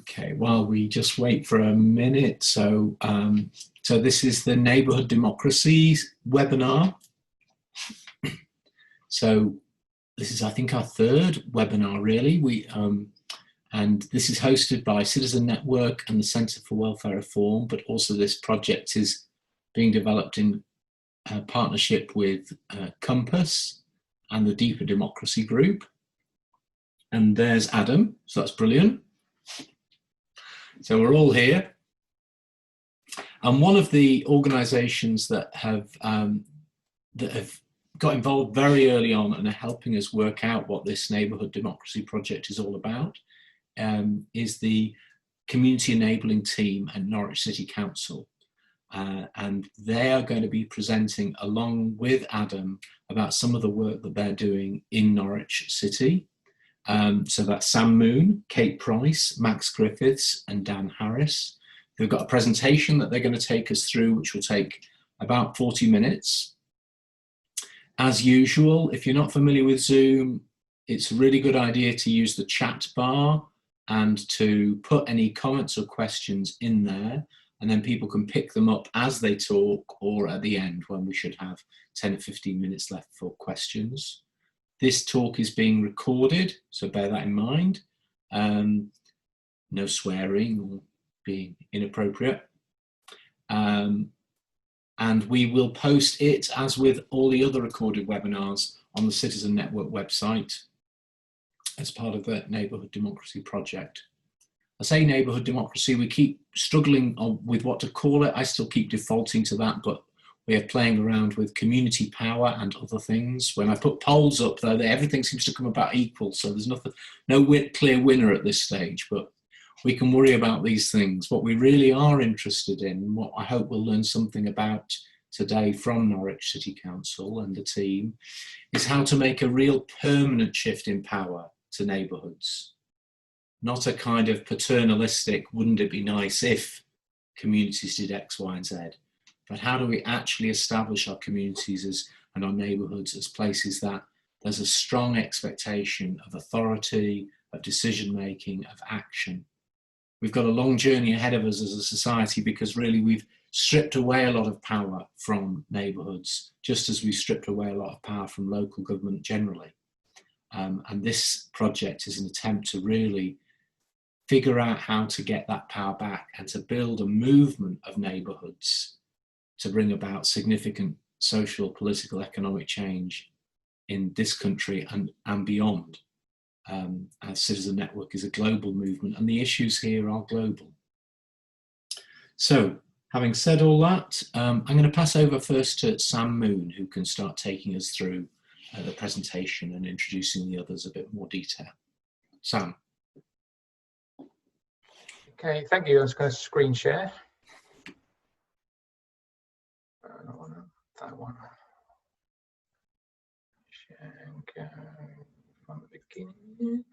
Okay, while we just wait for a minute. So, so this is the Neighbourhood Democracy webinar. So this is, I think, our third webinar, really. And this is hosted by Citizen Network and the Centre for Welfare Reform, but also this project is being developed in partnership with Compass and the Deeper Democracy Group. And there's Adam, so that's brilliant. So we're all here. And one of the organisations that have got involved very early on and are helping us work out what this Neighbourhood Democracy Project is all about is the Community Enabling Team at Norwich City Council. And they are going to be presenting along with Adam about some of the work that they're doing in Norwich City. So that's Sam Moon, Kate Price, Max Griffiths and Dan Harris. They've got a presentation that they're going to take us through, which will take about 40 minutes. As usual, if you're not familiar with Zoom, it's a really good idea to use the chat bar and to put any comments or questions in there, and then people can pick them up as they talk or at the end when we should have 10 or 15 minutes left for questions. This talk is being recorded, so bear that in mind. No swearing or being inappropriate. And we will post it, as with all the other recorded webinars, on the Citizen Network website as part of the Neighbourhood Democracy Project. I say neighbourhood democracy, we keep struggling with what to call it. I still keep defaulting to that, but we are playing around with community power and other things. When I put polls up, though, everything seems to come about equal, so there's no clear winner at this stage, but we can worry about these things. What we really are interested in, what I hope we'll learn something about today from Norwich City Council and the team, is how to make a real permanent shift in power to neighbourhoods. Not a kind of paternalistic, wouldn't it be nice if communities did X, Y, and Z, but how do we actually establish our communities and our neighbourhoods as places that there's a strong expectation of authority, of decision-making, of action. We've got a long journey ahead of us as a society because really we've stripped away a lot of power from neighbourhoods, just as we've stripped away a lot of power from local government generally. And this project is an attempt to really figure out how to get that power back and to build a movement of neighbourhoods to bring about significant social, political, economic change in this country and beyond. As Citizen Network is a global movement and the issues here are global. So, having said all that, I'm going to pass over first to Sam Moon, who can start taking us through the presentation and introducing the others a bit more detail. Sam. Okay, thank you. I was going to screen share. That one. Share from the beginning.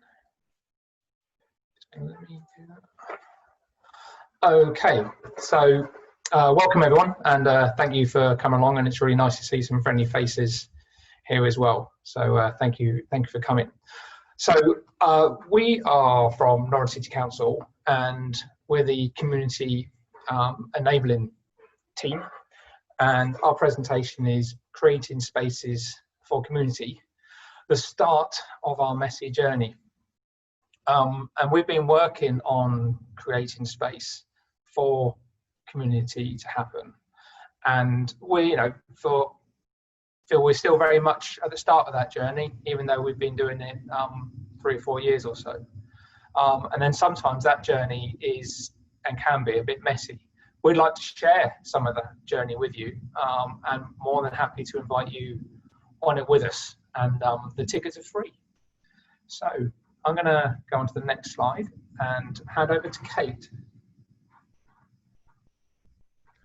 Let me do that. Okay, so welcome everyone, and thank you for coming along. And it's really nice to see some friendly faces here as well. So thank you for coming. So we are from Norwich City Council, and we're the community enabling team. And our presentation is creating spaces for community, the start of our messy journey. And we've been working on creating space for community to happen. And we, feel we're still very much at the start of that journey, even though we've been doing it 3 or 4 years or so. And then sometimes that journey is and can be a bit messy. We'd like to share some of that journey with you, and more than happy to invite you on it with us. And the tickets are free. So I'm going to go on to the next slide and hand over to Kate.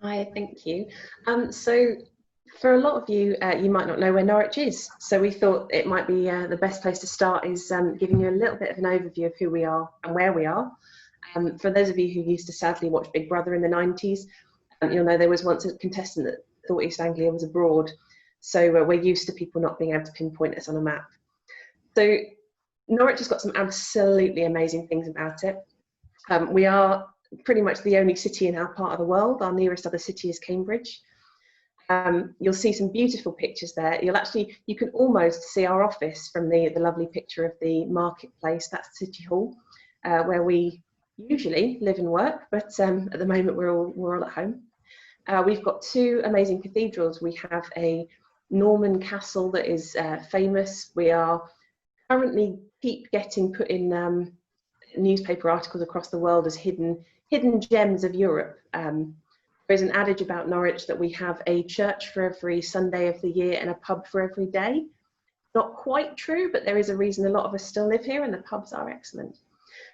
Hi, thank you. So for a lot of you, you might not know where Norwich is. So we thought it might be the best place to start is giving you a little bit of an overview of who we are and where we are. For those of you who used to sadly watch Big Brother in the 90s, you'll know there was once a contestant that thought East Anglia was abroad. So we're used to people not being able to pinpoint us on a map. So Norwich has got some absolutely amazing things about it. We are pretty much the only city in our part of the world. Our nearest other city is Cambridge. You'll see some beautiful pictures there. You can almost see our office from the lovely picture of the marketplace. That's City Hall, where we usually live and work, but at the moment we're all at home. We've got two amazing cathedrals. We have a Norman castle that is famous. We are currently keep getting put in newspaper articles across the world as hidden gems of Europe. There's an adage about Norwich that we have a church for every Sunday of the year and a pub for every day. Not quite true, but there is a reason a lot of us still live here, and the pubs are excellent.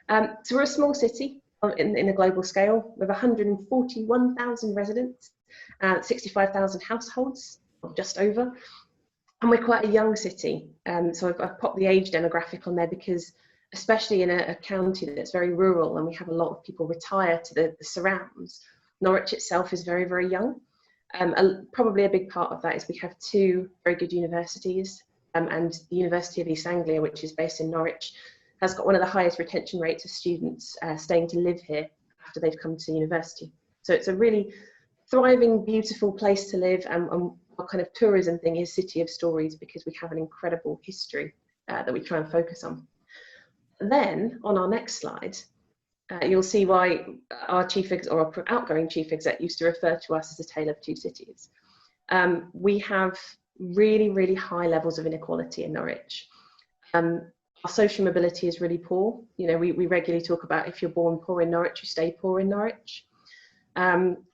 So we're a small city in a global scale with 141,000 residents, 65,000 households, or just over, and we're quite a young city. So I've popped the age demographic on there because, especially in a county that's very rural and we have a lot of people retire to the surrounds, Norwich itself is very, very young. Probably a big part of that is we have two very good universities, and the University of East Anglia, which is based in Norwich, has got one of the highest retention rates of students staying to live here after they've come to university. So it's a really thriving, beautiful place to live, and our kind of tourism thing is City of Stories because we have an incredible history that we try and focus on. Then on our next slide, you'll see why our our outgoing chief exec used to refer to us as a tale of two cities. We have really, really high levels of inequality in Norwich. Our social mobility is really poor. You know, we regularly talk about if you're born poor in Norwich, you stay poor in Norwich.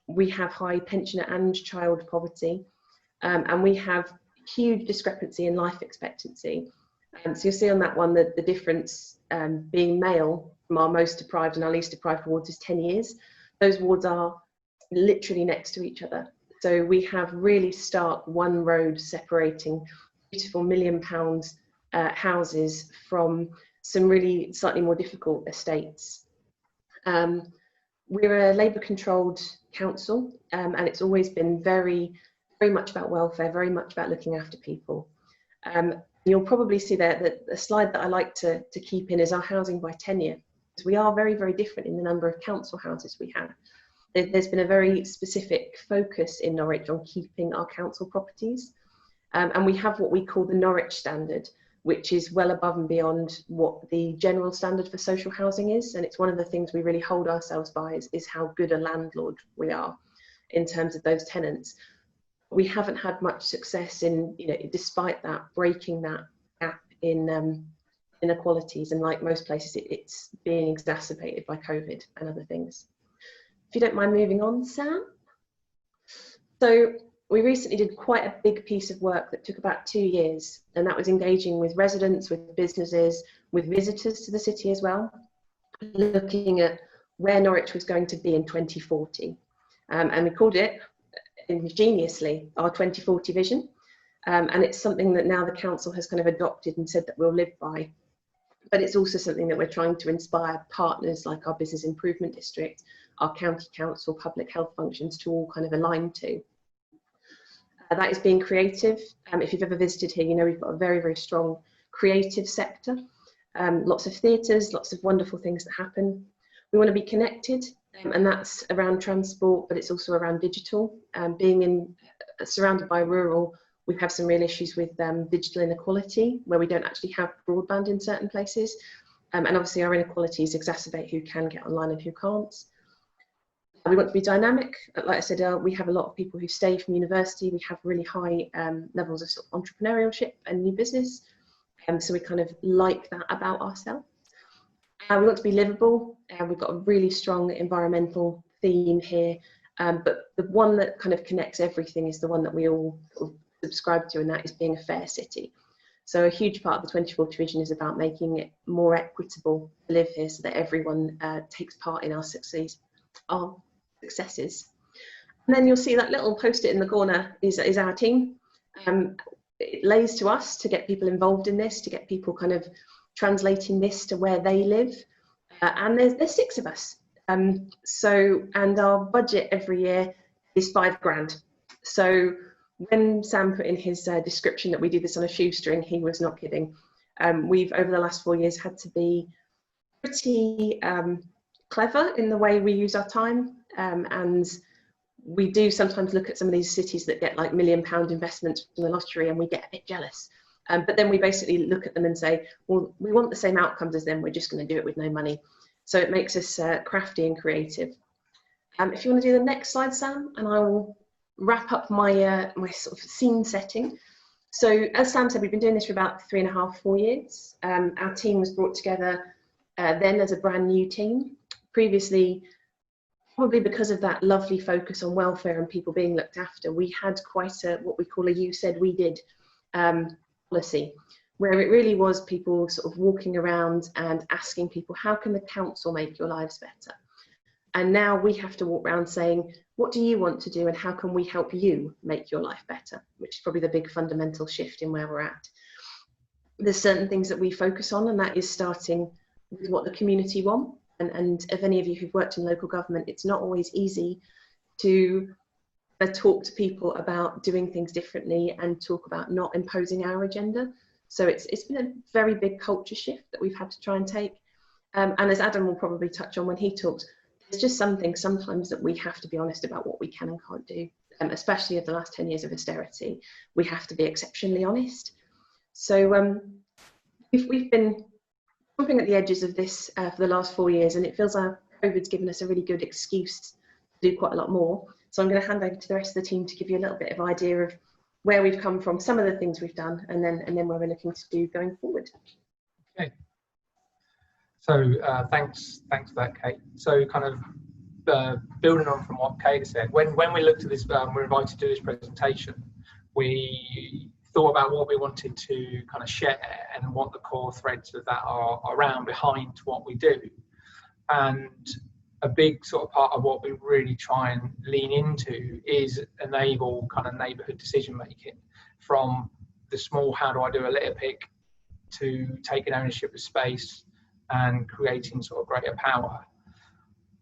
We have high pensioner and child poverty, and we have huge discrepancy in life expectancy. So you'll see on that one that the difference being male from our most deprived and our least deprived wards is 10 years. Those wards are literally next to each other. So we have really stark one road separating beautiful £1 million houses from some really slightly more difficult estates. We're a Labour controlled council, and it's always been very, very much about welfare, very much about looking after people. You'll probably see there that the slide that I like to keep in is our housing by tenure. So we are very, very different in the number of council houses we have. There's been a very specific focus in Norwich on keeping our council properties. And we have what we call the Norwich standard, which is well above and beyond what the general standard for social housing is. And it's one of the things we really hold ourselves by is how good a landlord we are in terms of those tenants. We haven't had much success in, you know, despite that, breaking that gap in inequalities. And like most places, it's being exacerbated by COVID and other things. If you don't mind moving on, Sam. So we recently did quite a big piece of work that took about 2 years, and that was engaging with residents, with businesses, with visitors to the city as well, looking at where Norwich was going to be in 2040. And we called it, ingeniously, our 2040 vision. And it's something that now the council has kind of adopted and said that we'll live by. But it's also something that we're trying to inspire partners like our business improvement district, our county council, public health functions to all kind of align to. That is being creative. If you've ever visited here, you know we've got a very, very strong creative sector. Lots of theatres, lots of wonderful things that happen. We want to be connected, and that's around transport, but it's also around digital. Being surrounded by rural, we have some real issues with digital inequality, where we don't actually have broadband in certain places. And obviously our inequalities exacerbate who can get online and who can't. We want to be dynamic. Like I said, we have a lot of people who stay from university. We have really high levels of sort of entrepreneurship and new business. So we kind of like that about ourselves. We want to be livable. We've got a really strong environmental theme here. But the one that kind of connects everything is the one that we all sort of subscribe to, and that is being a fair city. So a huge part of the 2040 vision is about making it more equitable to live here so that everyone takes part in our successes. And then you'll see that little post-it in the corner is our team. It lays to us to get people involved in this, to get people kind of translating this to where they live. And there's 6 of us. And our budget every year is £5,000. So when Sam put in his description that we do this on a shoestring, he was not kidding. We've, over the last 4 years, had to be pretty clever in the way we use our time, and we do sometimes look at some of these cities that get like £1 million investments from the lottery, and we get a bit jealous. But then we basically look at them and say, well, we want the same outcomes as them, we're just going to do it with no money. So it makes us crafty and creative. If you want to do the next slide, Sam, and I will wrap up my my sort of scene setting. So as Sam said, we've been doing this for about 3.5, 4 years. Our team was brought together then as a brand new team. Previously, probably because of that lovely focus on welfare and people being looked after, we had quite a, what we call a you said we did policy, where it really was people sort of walking around and asking people, how can the council make your lives better? And now we have to walk around saying, what do you want to do and how can we help you make your life better? Which is probably the big fundamental shift in where we're at. There's certain things that we focus on, and that is starting with what the community want. And if any of you who've worked in local government, it's not always easy to talk to people about doing things differently and talk about not imposing our agenda. So it's been a very big culture shift that we've had to try and take. And as Adam will probably touch on when he talks, there's just some things sometimes that we have to be honest about what we can and can't do, especially in the last 10 years of austerity. We have to be exceptionally honest. So we've been jumping at the edges of this for the last 4 years, and it feels like COVID's given us a really good excuse to do quite a lot more. So I'm going to hand over to the rest of the team to give you a little bit of idea of where we've come from, some of the things we've done, and then where we're looking to do going forward. Okay. So thanks for that, Kate. So kind of building on from what Kate said, when we looked at this, we're invited to do this presentation, we thought about what we wanted to kind of share and what the core threads of that are around behind what we do. And a big sort of part of what we really try and lean into is enable kind of neighbourhood decision making, from the small how do I do a litter pick to taking ownership of space and creating sort of greater power.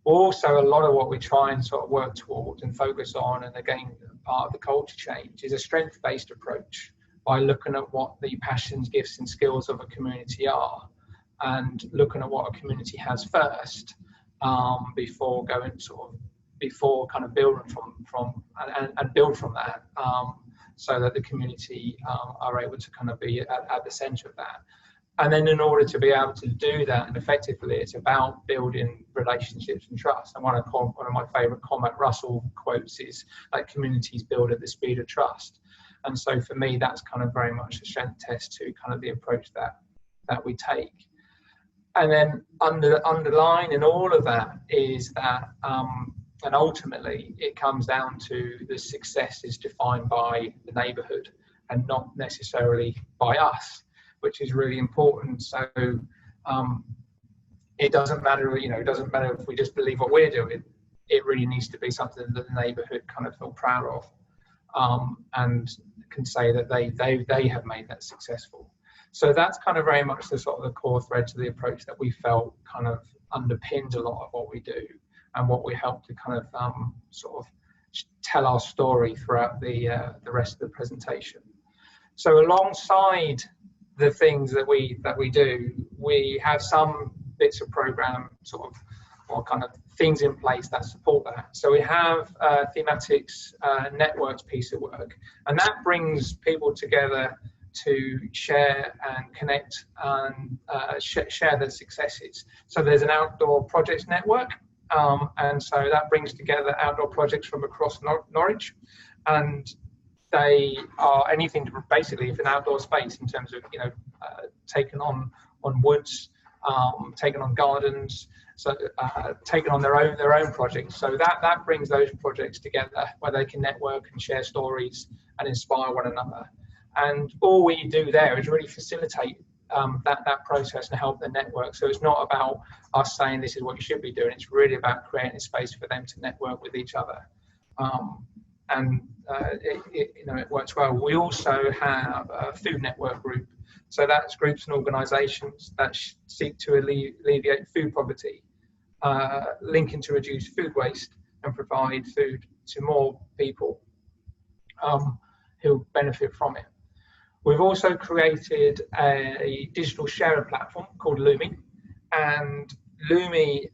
Also, a lot of what we try and sort of work towards and focus on, and again part of the culture change, is a strength-based approach by looking at what the passions, gifts and skills of a community are, and looking at what a community has first, before kind of building from and build from that, so that the community are able to kind of be at the centre of that. And then in order to be able to do that and effectively, it's about building relationships and trust. And one of my favourite comment Russell quotes is like, communities build at the speed of trust. And so for me, that's kind of very much a strength test to kind of the approach that we take. And then underlying in all of that is that, and ultimately it comes down to the success is defined by the neighbourhood and not necessarily by us, which is really important. So it doesn't matter, it doesn't matter if we just believe what we're doing. It really needs to be something that the neighbourhood kind of feel proud of, and can say that they have made that successful. So that's kind of very much the sort of the core threads of the approach that we felt kind of underpins a lot of what we do, and what we help to kind of sort of tell our story throughout the rest of the presentation. So alongside the things that we do, we have some bits of program sort of, or kind of things in place that support that. So we have thematics networks piece of work, and that brings people together to share and connect and share their successes. So there's an outdoor projects network, and so that brings together outdoor projects from across Norwich, and they are anything to basically, if an outdoor space in terms of taking on woods, taking on gardens, so taking on their own projects. So that brings those projects together where they can network and share stories and inspire one another. And all we do there is really facilitate that process and help the network. So it's not about us saying this is what you should be doing. It's really about creating a space for them to network with each other. It works well. We also have a food network group. So that's groups and organisations that seek to alleviate food poverty, linking to reduce food waste and provide food to more people who benefit from it. We've also created a digital sharing platform called Lumi, and Lumi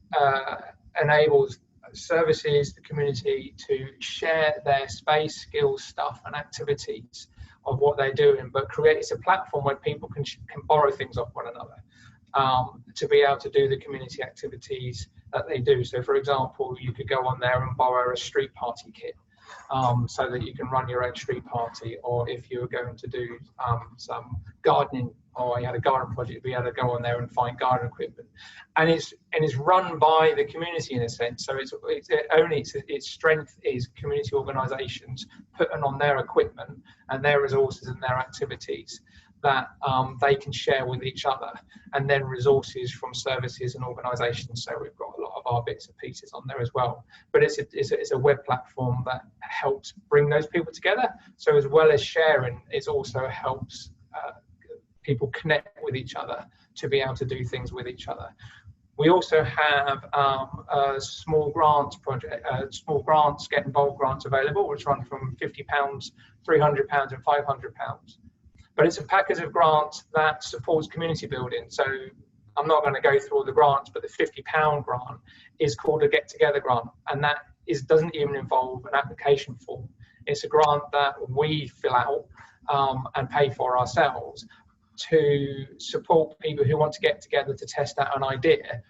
enables services, the community, to share their space, skills, stuff and activities of what they're doing, but creates a platform where people can borrow things off one another to be able to do the community activities that they do. So for example, you could go on there and borrow a street party kit so that you can run your own street party, or if you were going to do some gardening, or you had a garden project, be able to go on there and find garden equipment, and it's run by the community in a sense. So its strength is community organisations putting on their equipment and their resources and their activities that they can share with each other, and then resources from services and organisations. So we've got a lot of our bits and pieces on there as well. But it's a web platform that helps bring those people together. So as well as sharing, it also helps people connect with each other to be able to do things with each other. We also have a small grants project, small grants, get involved grants available, which run from £50, £300 and £500. But it's a package of grants that supports community building. So I'm not going to go through all the grants, but the £50 grant is called a Get Together grant, and that doesn't even involve an application form. It's a grant that we fill out and pay for ourselves to support people who want to get together to test out an idea,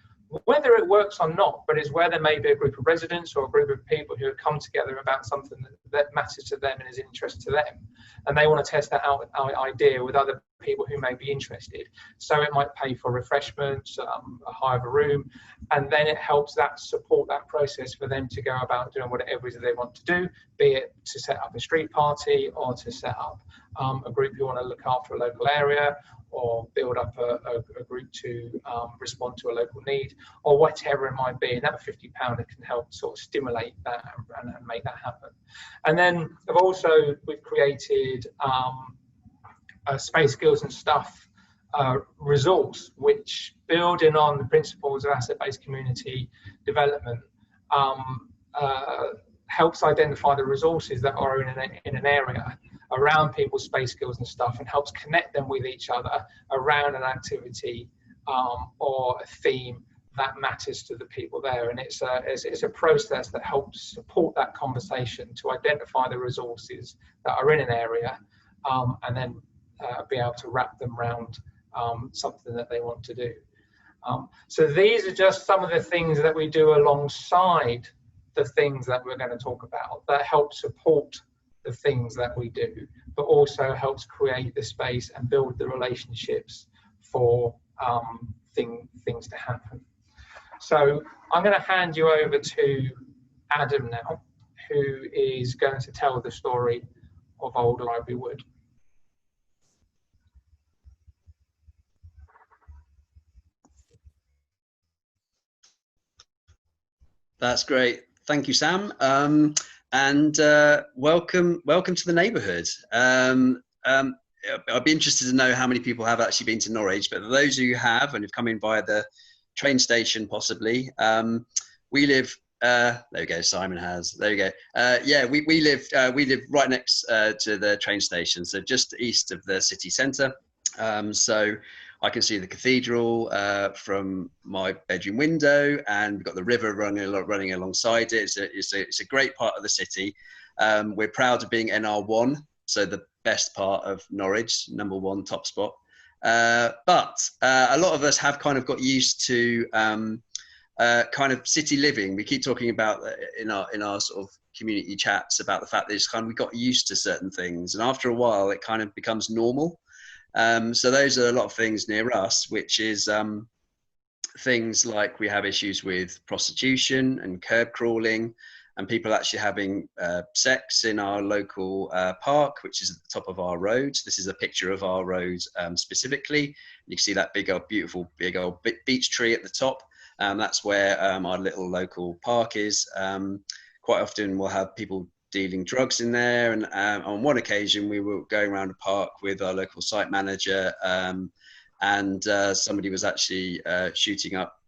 whether it works or not, but it's where there may be a group of residents or a group of people who have come together about something that matters to them and is of interest to them, and they want to test that out idea with other people who may be interested. So it might pay for refreshments, a hire of a room, and then it helps that support that process for them to go about doing whatever it is they want to do, be it to set up a street party or to set up a group who want to look after a local area, or build up a group to respond to a local need, or whatever it might be. And that £50 can help sort of stimulate that and make that happen. And then we've created a space, skills and stuff resource, which, building on the principles of asset-based community development, helps identify the resources that are in an area around people's space, skills and stuff, and helps connect them with each other around an activity or a theme that matters to the people there. And it's a process that helps support that conversation to identify the resources that are in an area, and then be able to wrap them around something that they want to do. So these are just some of the things that we do alongside the things that we're going to talk about that help support the things that we do, but also helps create the space and build the relationships for things to happen. So I'm going to hand you over to Adam now, who is going to tell the story of Old Library Wood. That's great. Thank you, Sam. And welcome to the neighbourhood. I'd be interested to know how many people have actually been to Norwich, but for those who have and have come in via the train station, possibly, we live. There we go. Simon has. There we go. Yeah, we live right next to the train station, so just east of the city centre. So I can see the cathedral from my bedroom window, and we've got the river running alongside it. It's a great part of the city. We're proud of being NR1, so the best part of Norwich, #1 top spot. But a lot of us have kind of got used to kind of city living. We keep talking about in our sort of community chats about the fact that it's kind of, we got used to certain things, and after a while it kind of becomes normal. So those are a lot of things near us, which is things like we have issues with prostitution and curb crawling, and people actually having sex in our local park, which is at the top of our road. This is a picture of our road specifically. You can see that big old, beautiful, big old beech tree at the top. That's where our little local park is. Quite often we'll have people dealing drugs in there, and on one occasion we were going around a park with our local site manager, and somebody was actually shooting up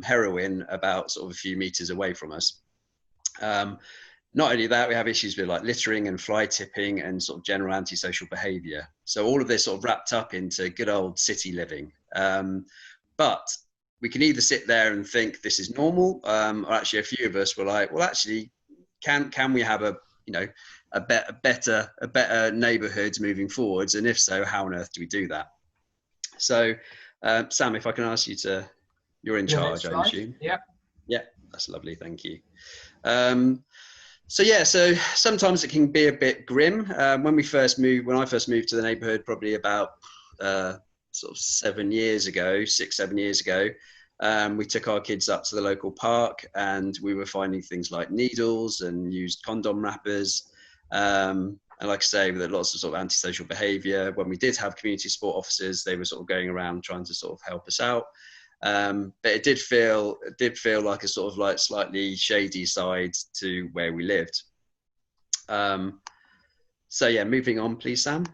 heroin about sort of a few meters away from us. Not only that, we have issues with like littering and fly tipping and sort of general antisocial behaviour. So all of this sort of wrapped up into good old city living. But we can either sit there and think this is normal, or actually a few of us were like, well, actually, can we have a better neighbourhood moving forwards? And if so, how on earth do we do that? So, Sam, if I can ask you to, you're in charge, I assume. Yeah. Yeah, that's lovely. Thank you. So sometimes it can be a bit grim. When I first moved to the neighbourhood, probably about sort of 7 years ago, 6-7 years ago, we took our kids up to the local park, and we were finding things like needles and used condom wrappers. And like I say, with lots of sort of antisocial behaviour. When we did have community support officers, they were sort of going around trying to sort of help us out. But it did feel like a sort of like slightly shady side to where we lived. So yeah, moving on, please, Sam.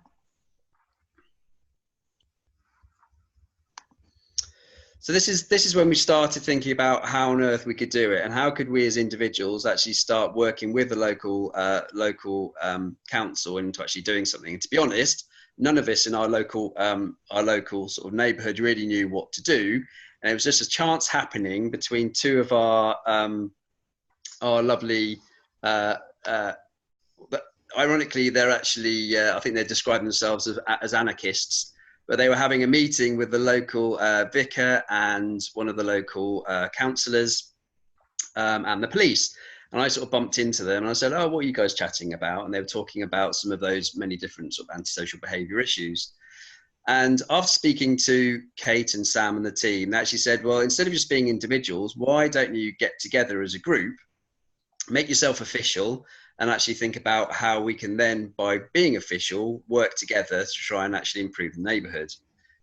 So this is when we started thinking about how on earth we could do it, and how could we as individuals actually start working with the local council into actually doing something. And to be honest, none of us in our local sort of neighbourhood really knew what to do. And it was just a chance happening between two of our lovely, ironically, they're actually, I think they describe themselves as anarchists, but they were having a meeting with the local vicar and one of the local councillors and the police. And I sort of bumped into them and I said, oh, what are you guys chatting about? And they were talking about some of those many different sort of antisocial behaviour issues. And after speaking to Kate and Sam and the team, they actually said, well, instead of just being individuals, why don't you get together as a group, make yourself official, and actually think about how we can then, by being official, work together to try and actually improve the neighbourhood.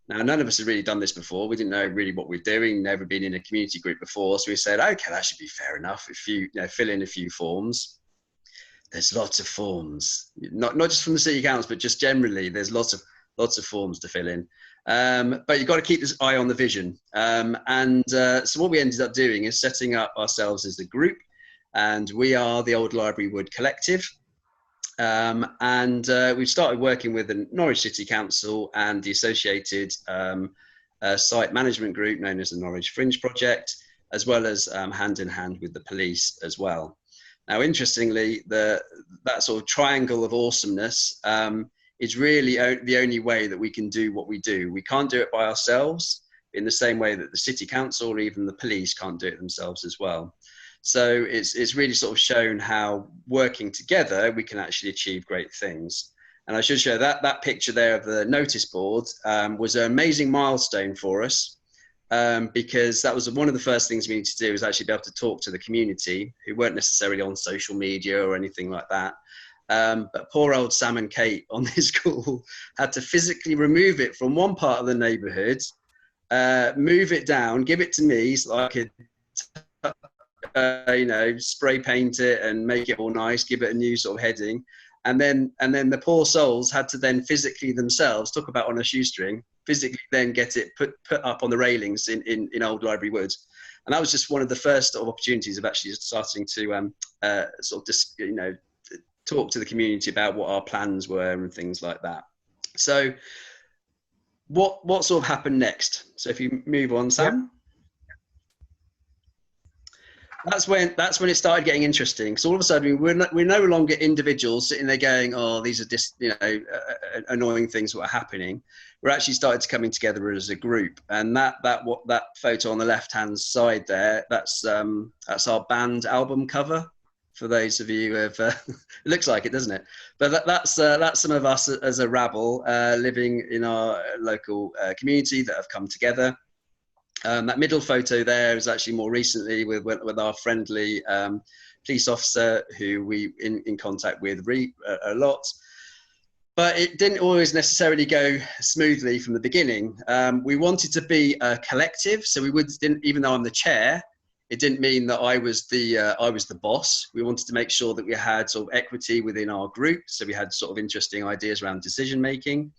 Now, none of us had really done this before. We didn't know really what we're doing, never been in a community group before. So we said, okay, that should be fair enough. If you fill in a few forms. There's lots of forms, not just from the city council, but just generally, there's lots of forms to fill in. But you've got to keep this eye on the vision. So what we ended up doing is setting up ourselves as a group, and we are the Old Library Wood Collective. We've started working with the Norwich City Council and the associated site management group known as the Norwich Fringe Project, as well as hand in hand with the police as well. Now, interestingly, that sort of triangle of awesomeness is really the only way that we can do what we do. We can't do it by ourselves in the same way that the City Council or even the police can't do it themselves as well. So it's really sort of shown how working together, we can actually achieve great things. And I should show that picture there of the notice board was an amazing milestone for us, because that was one of the first things we needed to do, was actually be able to talk to the community who weren't necessarily on social media or anything like that. But poor old Sam and Kate on this call had to physically remove it from one part of the neighbourhood, move it down, give it to me so I could spray paint it and make it all nice, give it a new sort of heading, and then the poor souls had to then physically themselves, talk about on a shoestring, physically then get it put up on the railings in Old Library Wood. And that was just one of the first sort of opportunities of actually starting to talk to the community about what our plans were and things like that. So what sort of happened next? So if you move on, Sam. Yep. That's when it started getting interesting. Because all of a sudden we're no longer individuals sitting there going, "Oh, these are just annoying things that are happening." We're actually started to coming together as a group. And that photo on the left hand side there, that's our band album cover. For those of you who have, it looks like it, doesn't it? But that's some of us as a rabble living in our local community that have come together. That middle photo there is actually more recently with our friendly police officer who we in contact with a lot. But it didn't always necessarily go smoothly from the beginning. We wanted to be a collective, so even though I'm the chair, it didn't mean that I was the boss. We wanted to make sure that we had sort of equity within our group, so we had sort of interesting ideas around decision making.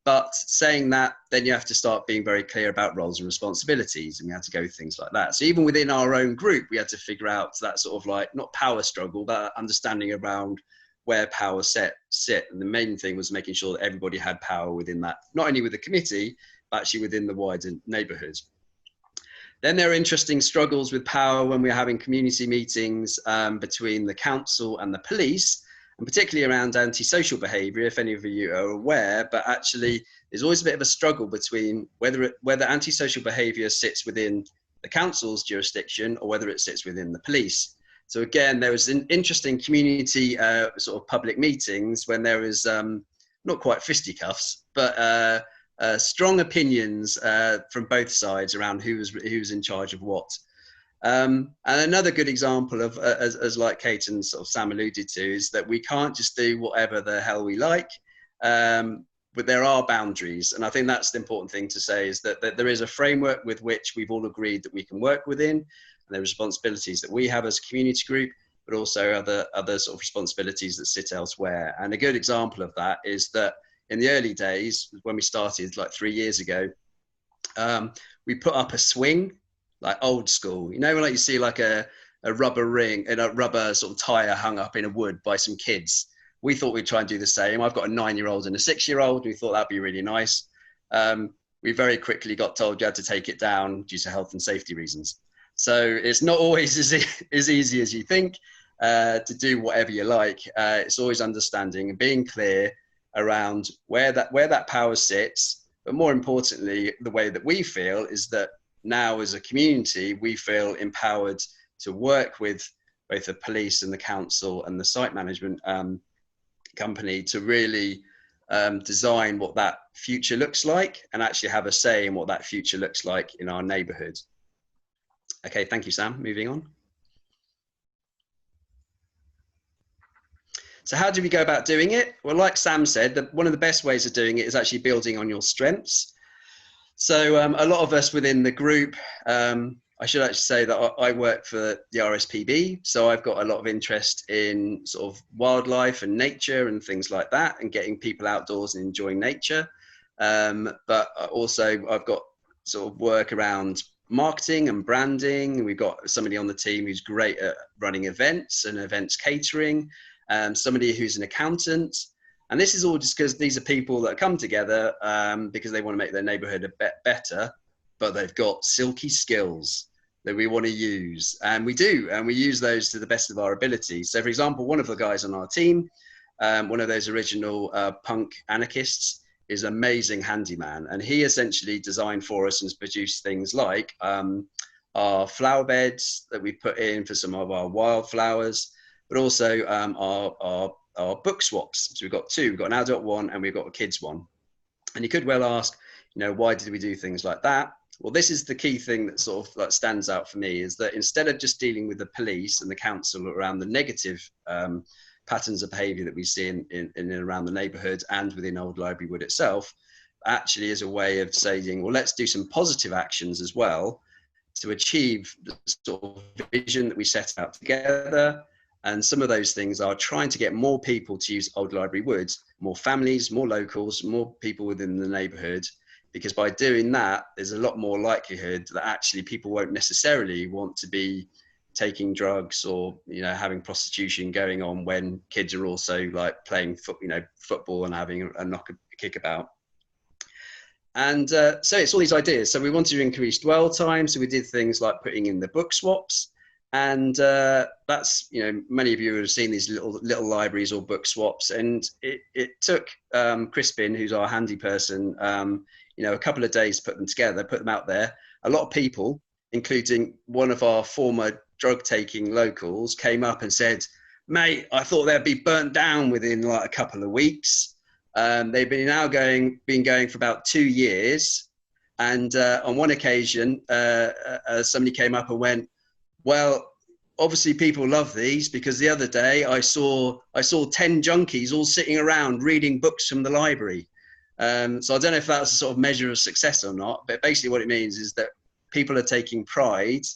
But saying that, then you have to start being very clear about roles and responsibilities, and we had to go things like that. So even within our own group, we had to figure out that sort of like, not power struggle, but understanding around where power sit. And the main thing was making sure that everybody had power within that, not only with the committee, but actually within the wider neighbourhood. Then there are interesting struggles with power when we're having community meetings between the council and the police, and particularly around antisocial behaviour, if any of you are aware. But actually, there's always a bit of a struggle between whether antisocial behaviour sits within the council's jurisdiction or whether it sits within the police. So again, there was an interesting community sort of public meetings when there was not quite fisticuffs, but strong opinions from both sides around who was in charge of what. And another good example of, as like Kate and sort of Sam alluded to, is that we can't just do whatever the hell we like, but there are boundaries. And I think that's the important thing to say, is that there is a framework with which we've all agreed that we can work within, and there are responsibilities that we have as a community group, but also other sort of responsibilities that sit elsewhere. And a good example of that is that in the early days, when we started like 3 years ago, we put up a swing, like old school. You know, when like you see like a rubber ring and a rubber sort of tire hung up in a wood by some kids. We thought we'd try and do the same. I've got a 9-year-old and a 6-year-old. We thought that'd be really nice. We very quickly got told you had to take it down due to health and safety reasons. So it's not always as easy as you think to do whatever you like. It's always understanding and being clear around where that power sits. But more importantly, the way that we feel is that now as a community, we feel empowered to work with both the police and the council and the site management company to really design what that future looks like, and actually have a say in what that future looks like in our neighbourhood. Okay, thank you, Sam. Moving on. So how do we go about doing it? Well, like Sam said, one of the best ways of doing it is actually building on your strengths. So a lot of us within the group, I should actually say that I work for the RSPB, so I've got a lot of interest in sort of wildlife and nature and things like that, and getting people outdoors and enjoying nature. But also I've got sort of work around marketing and branding. We've got somebody on the team who's great at running events and events catering, somebody who's an accountant. And this is all just because these are people that come together because they want to make their neighborhood a bit better, but they've got silky skills that we want to use. And we do, and we use those to the best of our ability. So for example, one of the guys on our team, one of those original punk anarchists, is an amazing handyman. And he essentially designed for us and has produced things like our flower beds that we put in for some of our wildflowers, but also our book swaps. So we've got two. We've got an adult one and we've got a kids one. And you could well ask, you know, why did we do things like that? Well, this is the key thing that sort of like stands out for me, is that instead of just dealing with the police and the council around the negative patterns of behaviour that we see in and around the neighbourhood and within Old Library Wood itself, actually is a way of saying, well, let's do some positive actions as well to achieve the sort of vision that we set out together. And some of those things are trying to get more people to use Old Library Wood, more families, more locals, more people within the neighbourhood, because by doing that, there's a lot more likelihood that actually people won't necessarily want to be taking drugs or, you know, having prostitution going on when kids are also like playing football and having a kick about. And so it's all these ideas. So we wanted to increase dwell time. So we did things like putting in the book swaps. And that's, you know, many of you have seen these little libraries or book swaps. And it took Crispin, who's our handy person, you know, a couple of days to put them together, put them out there. A lot of people, including one of our former drug-taking locals, came up and said, mate, I thought they'd be burnt down within like a couple of weeks. They've been going for about 2 years. And on one occasion, somebody came up and went, well, obviously people love these, because the other day I saw 10 junkies all sitting around reading books from the library. So I don't know if that's a sort of measure of success or not, but basically what it means is that people are taking pride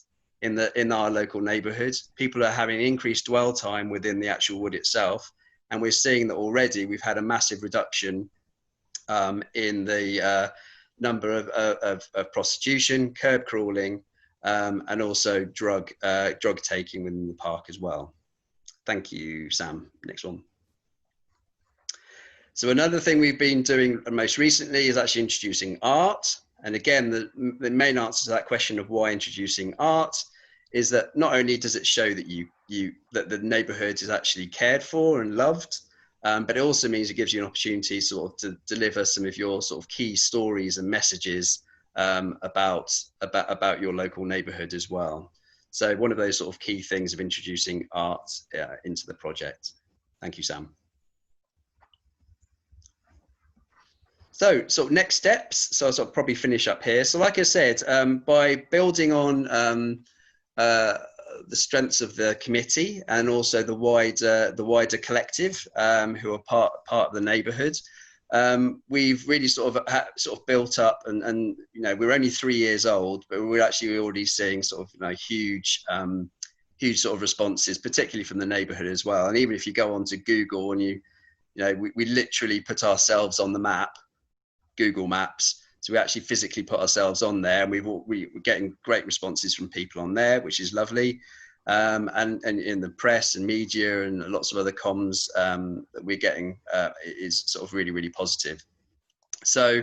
in our local neighbourhood. People are having increased dwell time within the actual wood itself. And we're seeing that already we've had a massive reduction in the number of prostitution, curb crawling, and also drug taking within the park as well. Thank you, Sam. Next one. So another thing we've been doing most recently is actually introducing art. And again, the main answer to that question of why introducing art is that not only does it show that that the neighbourhood is actually cared for and loved, but it also means it gives you an opportunity sort of to deliver some of your sort of key stories and messages about your local neighbourhood as well. So one of those sort of key things of introducing art into the project. Thank you, Sam. So sort of next steps. So I'll sort of probably finish up here. So like I said, by building on the strengths of the committee and also the wider collective who are part of the neighbourhood, we've really sort of built up, and you know, we're only 3 years old, but we're actually already seeing sort of, you know, huge sort of responses, particularly from the neighbourhood as well. And even if you go onto Google and you know, we literally put ourselves on the map, Google Maps. So we actually physically put ourselves on there, and we're getting great responses from people on there, which is lovely. And in the press and media and lots of other comms that we're getting is sort of really, really positive. So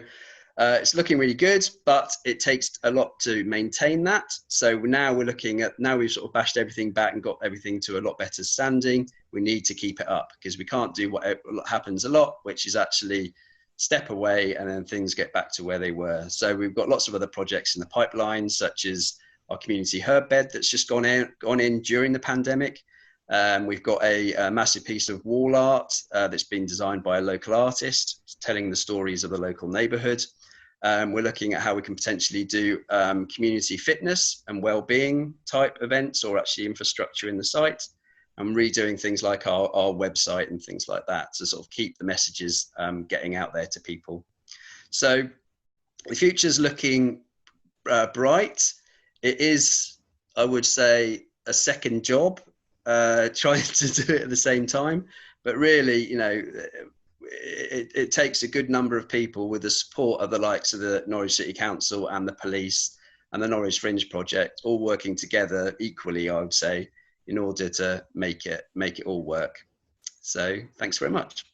it's looking really good, but it takes a lot to maintain that. So now we're looking at, now we've sort of bashed everything back and got everything to a lot better standing. We need to keep it up, because we can't do what happens a lot, which is actually step away and then things get back to where they were. So we've got lots of other projects in the pipeline, such as our community herb bed that's just gone in during the pandemic. We've got a massive piece of wall art that's been designed by a local artist, telling the stories of the local neighbourhood. We're looking at how we can potentially do community fitness and well-being type events, or actually infrastructure in the site, and redoing things like our website and things like that to sort of keep the messages getting out there to people. So the future's looking bright. It is, I would say, a second job, trying to do it at the same time. But really, you know, it takes a good number of people with the support of the likes of the Norwich City Council and the police and the Norwich Fringe Project, all working together equally, I would say, in order to make it all work. So thanks very much.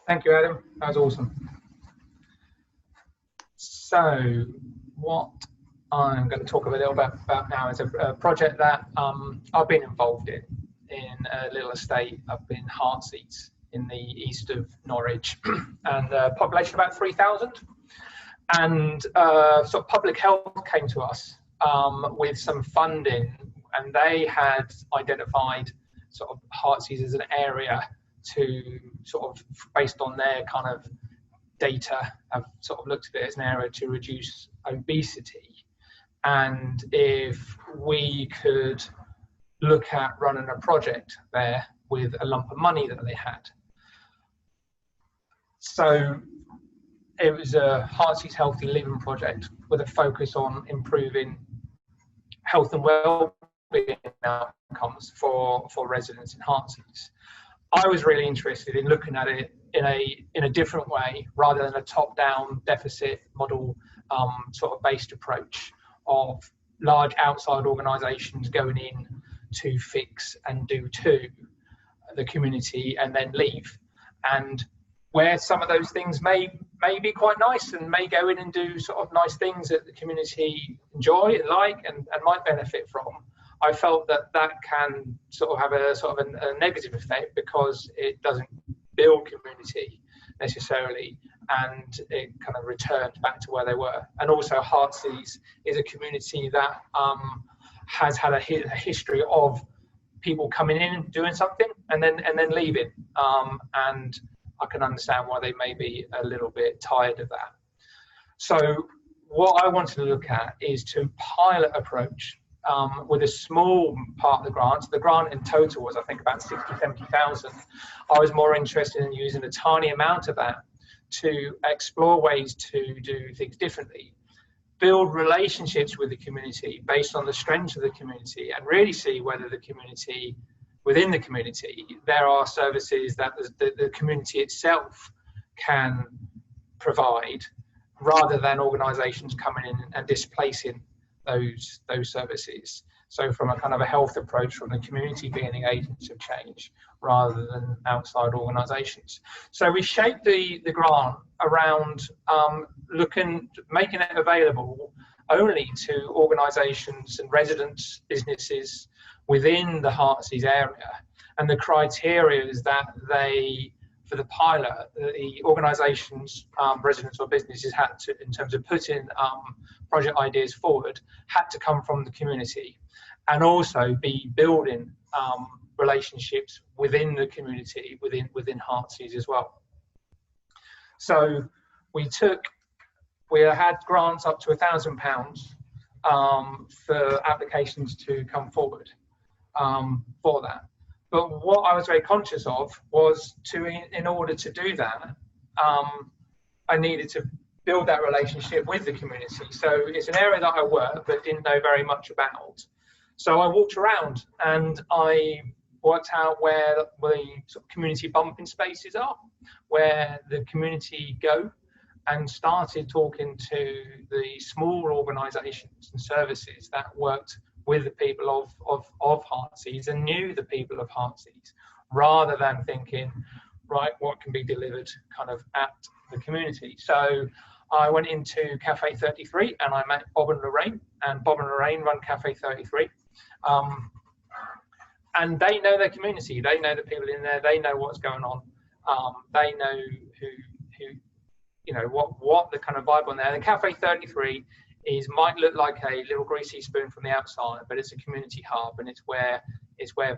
Thank you, Adam. That was awesome. So what I'm going to talk a little bit about now is a project that I've been involved in a little estate up in Heartsee in the east of Norwich, and a population about 3,000. And sort of public health came to us with some funding, and they had identified sort of Heartsee as an area to sort of, based on their kind of data, have sort of looked at it as an area to reduce obesity. And if we could look at running a project there with a lump of money that they had. So it was a Heartsee's Healthy Living project with a focus on improving health and well-being outcomes for residents in Heartsee. I was really interested in looking at it in a different way, rather than a top-down deficit model sort of based approach of large outside organisations going in to fix and do to the community and then leave. And where some of those things may be quite nice and may go in and do sort of nice things that the community enjoy and like and might benefit from, I felt that can sort of have a negative effect, because it doesn't build community necessarily, and it kind of returns back to where they were. And also Heartsee is a community that has had a history of people coming in and doing something and then leaving, and I can understand why they may be a little bit tired of that. So what I wanted to look at is to pilot approach with a small part of the grant. The grant in total was, I think, about 70,000. I was more interested in using a tiny amount of that to explore ways to do things differently, build relationships with the community based on the strengths of the community, and really see whether the community, within the community, there are services that the community itself can provide, rather than organisations coming in and displacing those services. So from a kind of a health approach, from the community being the agents of change rather than outside organisations. So we shaped the grant around making it available only to organisations and residents, businesses within the Heartsee's area. And the criteria is that for the pilot, the organisations, residents or businesses had to, in terms of putting project ideas forward, had to come from the community and also be building relationships within the community, within Heartsee's as well. So we had grants up to £1,000 for applications to come forward for that. But what I was very conscious of was in order to do that, I needed to build that relationship with the community. So it's an area that I work but didn't know very much about. So I walked around and I worked out where the sort of community bumping spaces are, where the community go, and started talking to the small organisations and services that worked with the people of Heartsee's and knew the people of Heartsee's, rather than thinking, right, what can be delivered kind of at the community. So I went into Cafe 33 and I met Bob and Lorraine, and Bob and Lorraine run Cafe 33. And they know their community, they know the people in there, they know what's going on, they know who you know, what the kind of vibe on there. And Cafe 33 might look like a little greasy spoon from the outside, but it's a community hub, and it's where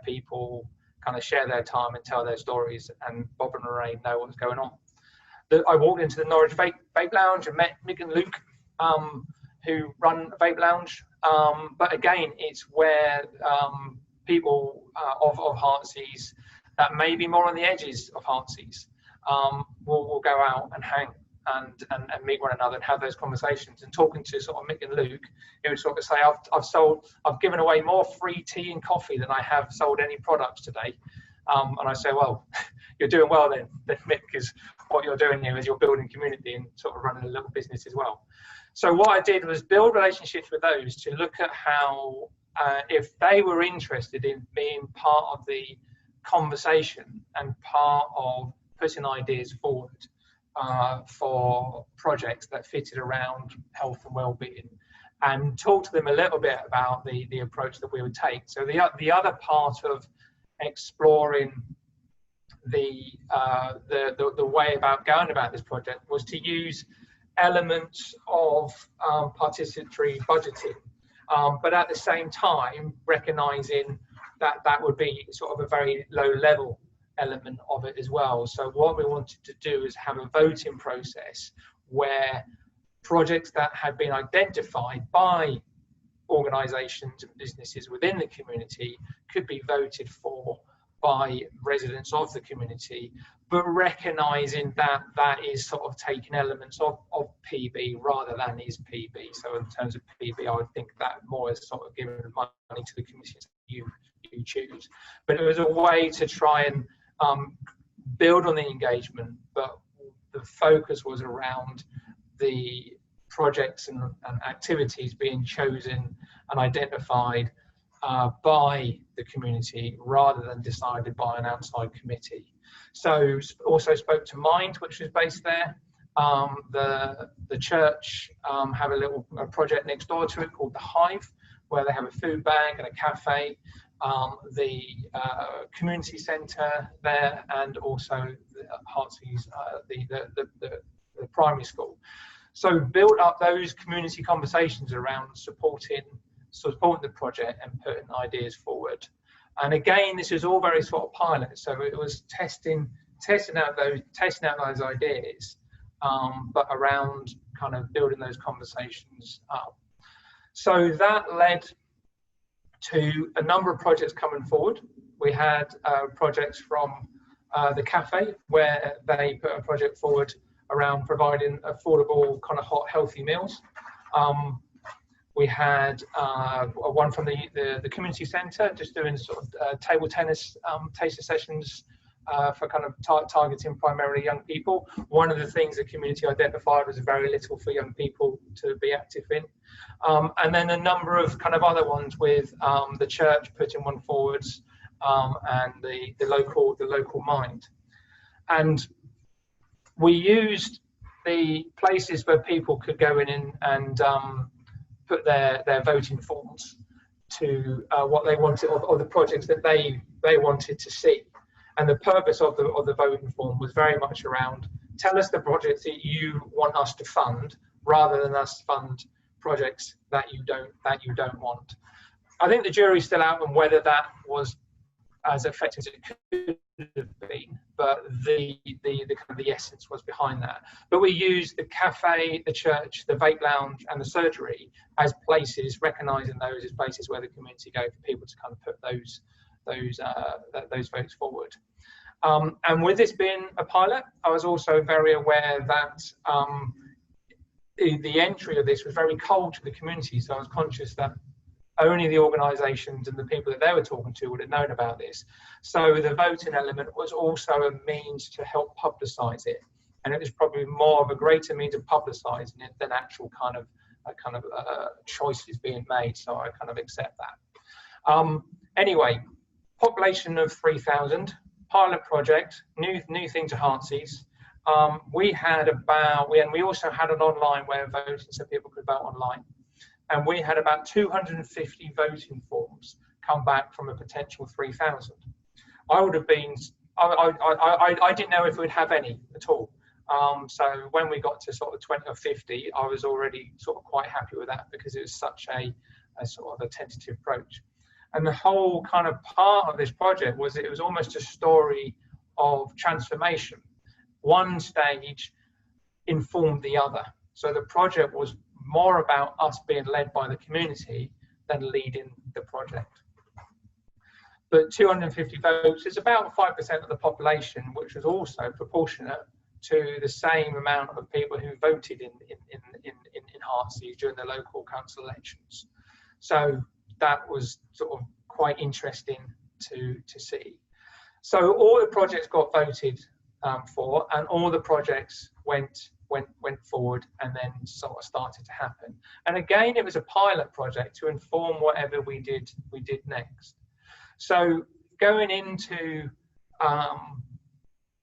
people kind of share their time and tell their stories, and Bob and Lorraine know what's going on. I walked into the Norwich Vape Lounge and met Mick and Luke, who run a vape lounge. But again, it's where people of Heartsee's that may be more on the edges of Heartsee's will go out and hang and meet one another and have those conversations. And talking to sort of Mick and Luke, he would sort of say, I've given away more free tea and coffee than I have sold any products today. And I say, well, you're doing well then Mick, because what you're doing here is you're building community and sort of running a little business as well. So what I did was build relationships with those to look at how, if they were interested in being part of the conversation and part of putting ideas forward for projects that fitted around health and well-being, and talk to them a little bit about the approach that we would take. So the other part of exploring the way about going about this project was to use elements of participatory budgeting, but at the same time recognizing that would be sort of a very low level element of it as well. So what we wanted to do is have a voting process where projects that had been identified by organisations and businesses within the community could be voted for by residents of the community, but recognising that that is sort of taking elements of PB rather than is PB. So in terms of PB, I would think that more is sort of giving money to the communities you choose. But it was a way to try and build on the engagement, but the focus was around the projects and activities being chosen and identified by the community rather than decided by an outside committee. So also spoke to Mind, which was based there. The church have a project next door to it called The Hive, where they have a food bank and a cafe. The community centre there, and also Heartsee's the primary school. So built up those community conversations around supporting the project and putting ideas forward. And again, this is all very sort of pilot. So it was testing out those ideas, but around kind of building those conversations up. So that led to a number of projects coming forward. We had projects from the cafe, where they put a project forward around providing affordable kind of hot, healthy meals. We had one from the community centre, just doing sort of table tennis taster sessions for kind of targeting primarily young people. One of the things the community identified was very little for young people to be active in. And then a number of kind of other ones with the church putting one forwards, and the local mind. And we used the places where people could go in and put their voting forms to what they wanted, or the projects that they wanted to see. And the purpose of the voting form was very much around, tell us the projects that you want us to fund, rather than us fund projects that you don't want. I think the jury's still out on whether that was as effective as it could have been, but the kind of the essence was behind that. But we used the cafe, the church, the vape lounge, and the surgery as places, recognising those as places where the community go for people to kind of put those votes forward. And with this being a pilot, I was also very aware that the entry of this was very cold to the community, so I was conscious that only the organisations and the people that they were talking to would have known about this. So the voting element was also a means to help publicise it, and it was probably more of a greater means of publicising it than actual kind of choices being made. So I kind of accept that. Anyway, population of 3,000, pilot project, new thing to Heartsee's. We also had an online way of voting, so people could vote online. And we had about 250 voting forms come back from a potential 3,000. I would have been, I didn't know if we'd have any at all. So when we got to sort of 20 or 50, I was already sort of quite happy with that, because it was such a sort of a tentative approach. And the whole kind of part of this project was, it was almost a story of transformation. One stage informed the other. So the project was more about us being led by the community than leading the project. But 250 votes is about 5% of the population, which was also proportionate to the same amount of people who voted in Heartsee during the local council elections. So that was sort of quite interesting to see. So all the projects got voted for, and all the projects went forward and then sort of started to happen. And again, it was a pilot project to inform whatever we did next. So going into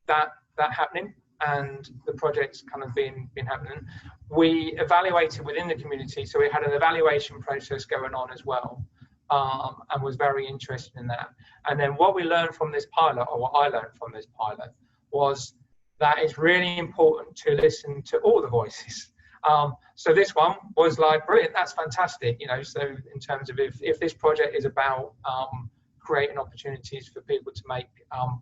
that happening, and the project's kind of been happening, we evaluated within the community. So we had an evaluation process going on as well, and was very interested in that. And then what we learned from this pilot, or what I learned from this pilot, was that it's really important to listen to all the voices. So this one was like, brilliant, that's fantastic. You know, so in terms of if this project is about creating opportunities for people to make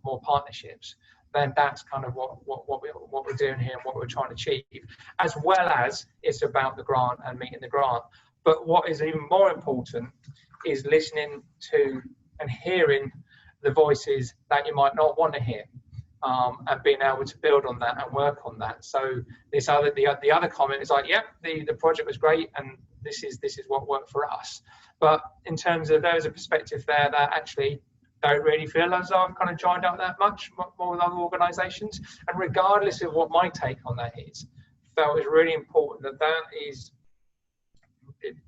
more partnerships, then that's kind of what we're doing here and what we're trying to achieve, as well as it's about the grant and meeting the grant. But what is even more important is listening to and hearing the voices that you might not want to hear. And being able to build on that and work on that. So the other comment is like, yeah, the project was great, and this is what worked for us. But in terms of, there's a perspective there that actually don't really feel as though I've kind of joined up that much more with other organisations. And regardless of what my take on that is, felt it's really important that is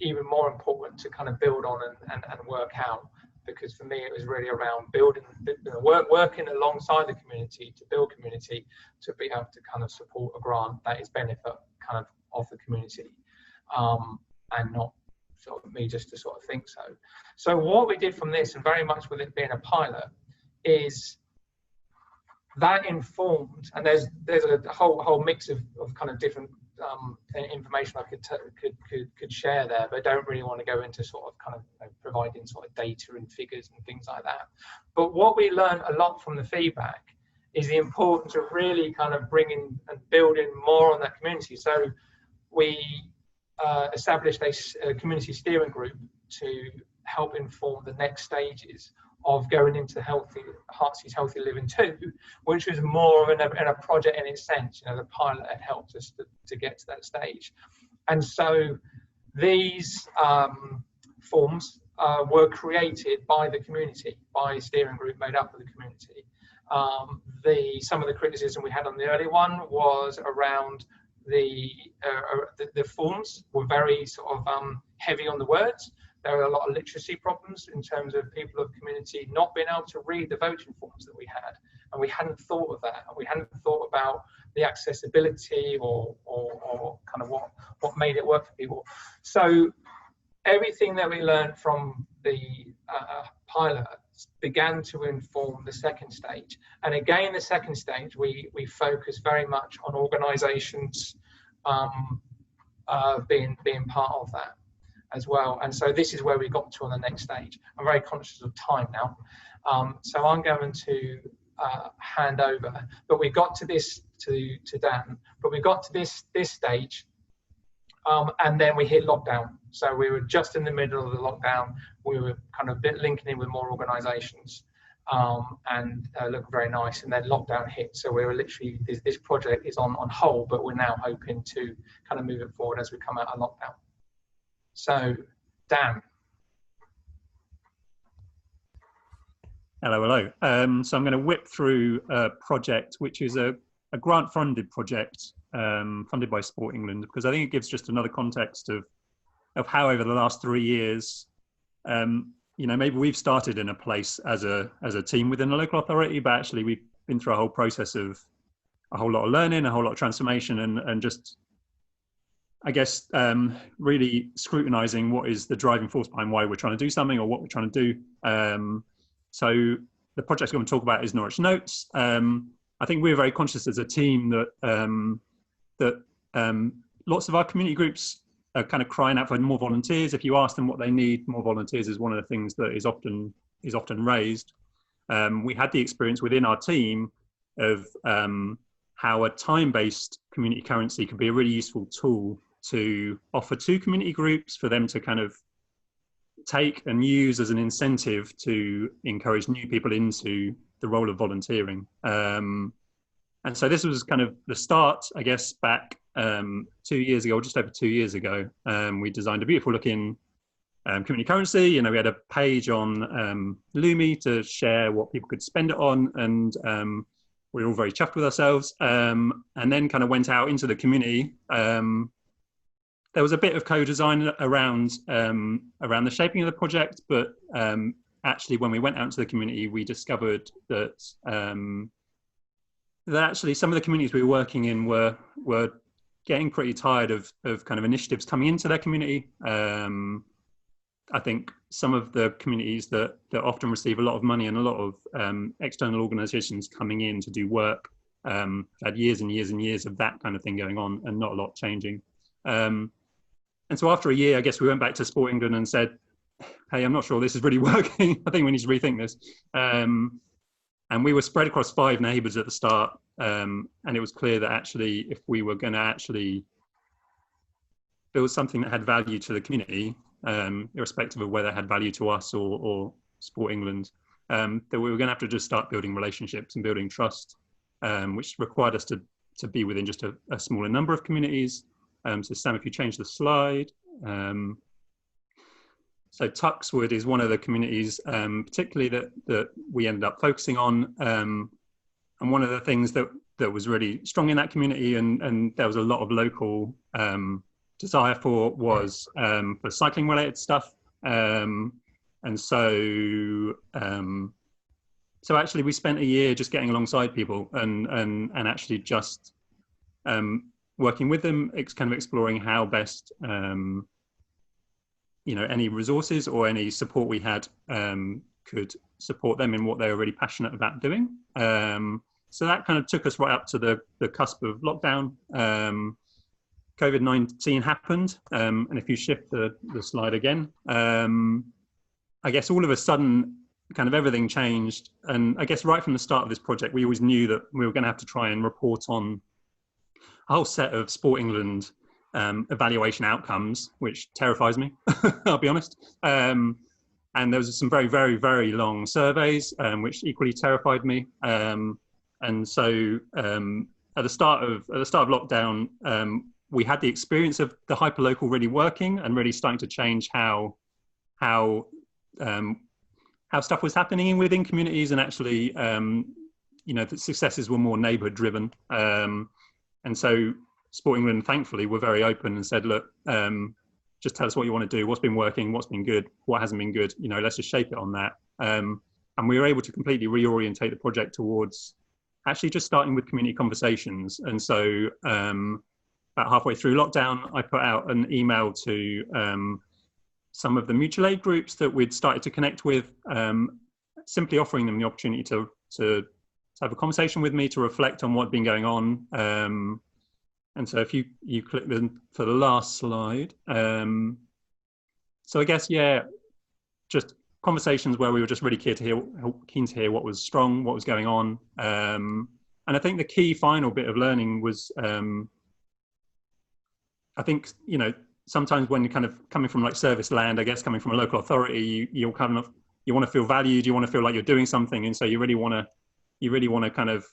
even more important to kind of build on and work out. Because for me, it was really around building, working alongside the community to build community, to be able to kind of support a grant that is benefit kind of the community, and not sort of me just to sort of think so. So what we did from this, and very much with it being a pilot, is that informed, and there's a whole mix of kind of different information I could share there, but I don't really want to go into sort of kind of providing sort of data and figures and things like that. But what we learned a lot from the feedback is the importance of really kind of bringing and building more on that community. So we established a community steering group to help inform the next stages of going into Heartsee's Healthy Living 2, which was more in a project in its sense. You know, the pilot had helped us to get to that stage. And so these forms were created by the community, by a steering group made up of the community. Some of the criticism we had on the early one was around the forms were very sort of heavy on the words. There were a lot of literacy problems in terms of people of community not being able to read the voting forms that we had, and we hadn't thought of that, and we hadn't thought about the accessibility or kind of what made it work for people. So everything that we learned from the pilot began to inform the second stage. And again, the second stage, we focus very much on organisations being part of that as well. And so this is where we got to on the next stage. I'm very conscious of time now, so I'm going to hand over. But we got to this to Dan. But we got to this stage, and then we hit lockdown. So we were just in the middle of the lockdown. We were kind of linking in with more organisations, and looked very nice. And then lockdown hit. So we were literally, this project is on hold, but we're now hoping to kind of move it forward as we come out of lockdown. So, Dan. Hello. So I'm going to whip through a project which is a grant-funded project funded by Sport England, because I think it gives just another context of how over the last 3 years, maybe we've started in a place as a team within a local authority, but actually we've been through a whole process of a whole lot of learning, a whole lot of transformation, and just, I guess, really scrutinising what is the driving force behind why we're trying to do something or what we're trying to do. So the project I'm going to talk about is Nourish Notes. I think we're very conscious as a team that lots of our community groups are kind of crying out for more volunteers. If you ask them what they need, more volunteers is one of the things that is often raised. We had the experience within our team of how a time-based community currency could be a really useful tool to offer to community groups for them to kind of take and use as an incentive to encourage new people into the role of volunteering. And so this was kind of the start, I guess, back 2 years ago, just over 2 years ago. We designed a beautiful looking community currency. We had a page on Lumi to share what people could spend it on, and we were all very chuffed with ourselves. And then kind of went out into the community. There was a bit of co-design around the shaping of the project, but actually when we went out into the community, we discovered that that actually some of the communities we were working in were getting pretty tired of kind of initiatives coming into their community. I think some of the communities that often receive a lot of money and a lot of external organisations coming in to do work had years and years and years of that kind of thing going on and not a lot changing. And so after a year, I guess we went back to Sport England and said, hey, I'm not sure this is really working. I think we need to rethink this. And we were spread across 5 neighbourhoods at the start. And it was clear that actually, if we were going to actually build something that had value to the community, irrespective of whether it had value to us or Sport England, that we were going to have to just start building relationships and building trust, which required us to be within just a smaller number of communities. So Sam, if you change the slide. So Tuxwood is one of the communities, particularly that we ended up focusing on. And one of the things that was really strong in that community and there was a lot of local desire for was for cycling related stuff. And so actually we spent a year just getting alongside people and actually just working with them, kind of exploring how best any resources or any support we had could support them in what they were really passionate about doing. So that kind of took us right up to the cusp of lockdown. COVID-19 happened, and if you shift the slide again, I guess all of a sudden kind of everything changed. And I guess right from the start of this project, we always knew that we were going to have to try and report on a whole set of Sport England evaluation outcomes, which terrifies me, I'll be honest. And there was some very, very, very long surveys, which equally terrified me. And so at the start of lockdown, we had the experience of the hyperlocal really working and really starting to change how stuff was happening within communities, and actually you know, the successes were more neighbourhood driven. And so Sport England, thankfully, were very open and said, look, just tell us what you want to do, what's been working, what's been good, what hasn't been good, you know, let's just shape it on that. And we were able to completely reorientate the project towards actually just starting with community conversations. And so about halfway through lockdown, I put out an email to some of the mutual aid groups that we'd started to connect with, simply offering them the opportunity to have a conversation with me, to reflect on what's been going on. And so if you click for the last slide. So I guess, yeah, just conversations where we were just really keen to hear what was strong, what was going on. And I think the key final bit of learning was, I think, you know, sometimes when you're kind of coming from like service land, I guess, coming from a local authority, you want to feel valued, you want to feel like you're doing something. And so you really want to kind of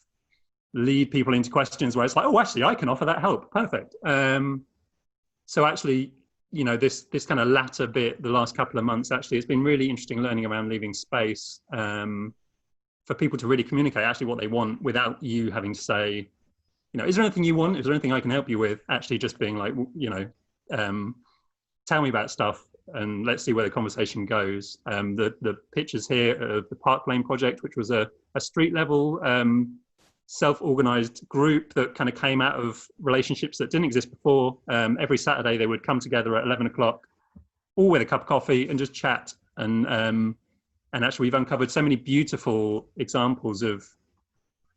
lead people into questions where it's like, oh, actually, I can offer that help. Perfect. So actually, you know, this kind of latter bit, the last couple of months, actually, it's been really interesting learning around leaving space for people to really communicate actually what they want without you having to say, you know, is there anything you want? Is there anything I can help you with? Actually just being like, you know, tell me about stuff and let's see where the conversation goes. The pictures here of the Park Lane project, which was a street level self-organized group that kind of came out of relationships that didn't exist before. Every Saturday they would come together at 11 o'clock, all with a cup of coffee and just chat. And actually we've uncovered so many beautiful examples of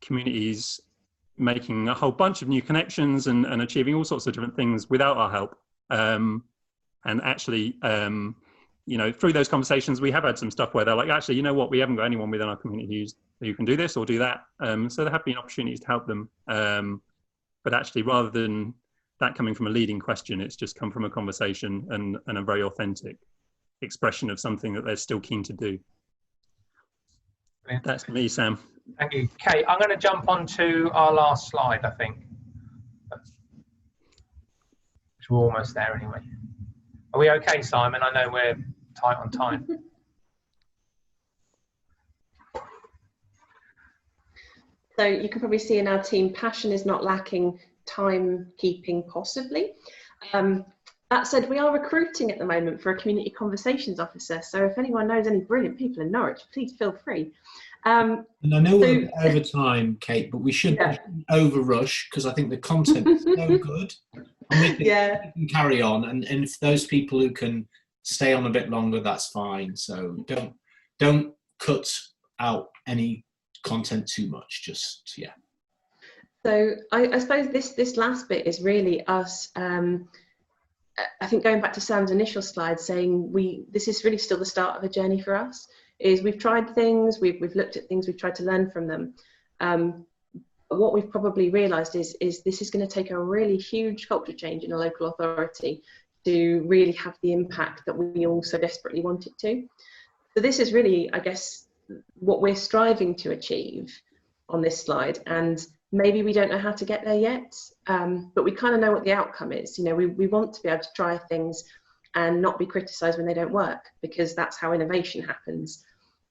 communities making a whole bunch of new connections and achieving all sorts of different things without our help. And actually, you know, through those conversations, we have had some stuff where they're like, actually, you know what, we haven't got anyone within our community who can do this or do that. So there have been opportunities to help them. But actually, rather than that coming from a leading question, it's just come from a conversation and a very authentic expression of something that they're still keen to do. That's me, Sam. Thank you. Kate, I'm going to jump on to our last slide, I think. We're almost there anyway. Are we okay, Simon? I know we're tight on time. So you can probably see in our team, passion is not lacking, timekeeping possibly. That said, we are recruiting at the moment for a community conversations officer. So if anyone knows any brilliant people in Norwich, please feel free. And I know we're over time, Kate, but we shouldn't overrush because I think the content is so good. And we can carry on. And if those people who can stay on a bit longer, that's fine. So don't cut out any content too much. Just So I suppose this last bit is really us. I think going back to Sam's initial slide, saying this is really still the start of a journey for us. Is we've tried things, we've looked at things, we've tried to learn from them. But what we've probably realised is this is going to take a really huge culture change in a local authority to really have the impact that we all so desperately want it to. So this is really, I guess, what we're striving to achieve on this slide. And maybe we don't know how to get there yet, but we kind of know what the outcome is. You know, we want to be able to try things and not be criticised when they don't work, because that's how innovation happens.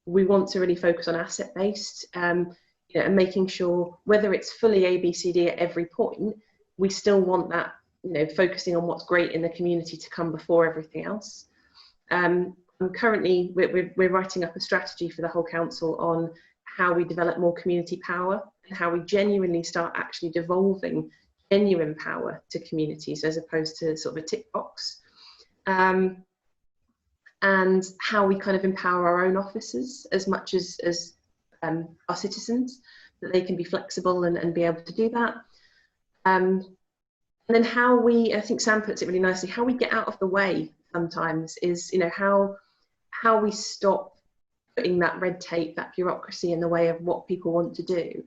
We want to really focus on asset-based, you know, and making sure whether it's fully ABCD at every point, we still want that, you know, focusing on what's great in the community to come before everything else. And currently, we're writing up a strategy for the whole council on how we develop more community power and how we genuinely start actually devolving genuine power to communities as opposed to sort of a tick box. And how we kind of empower our own officers as much as our citizens, that they can be flexible and be able to do that. And then how we, I think Sam puts it really nicely, how we get out of the way sometimes is, you know, how we stop putting that red tape, that bureaucracy in the way of what people want to do.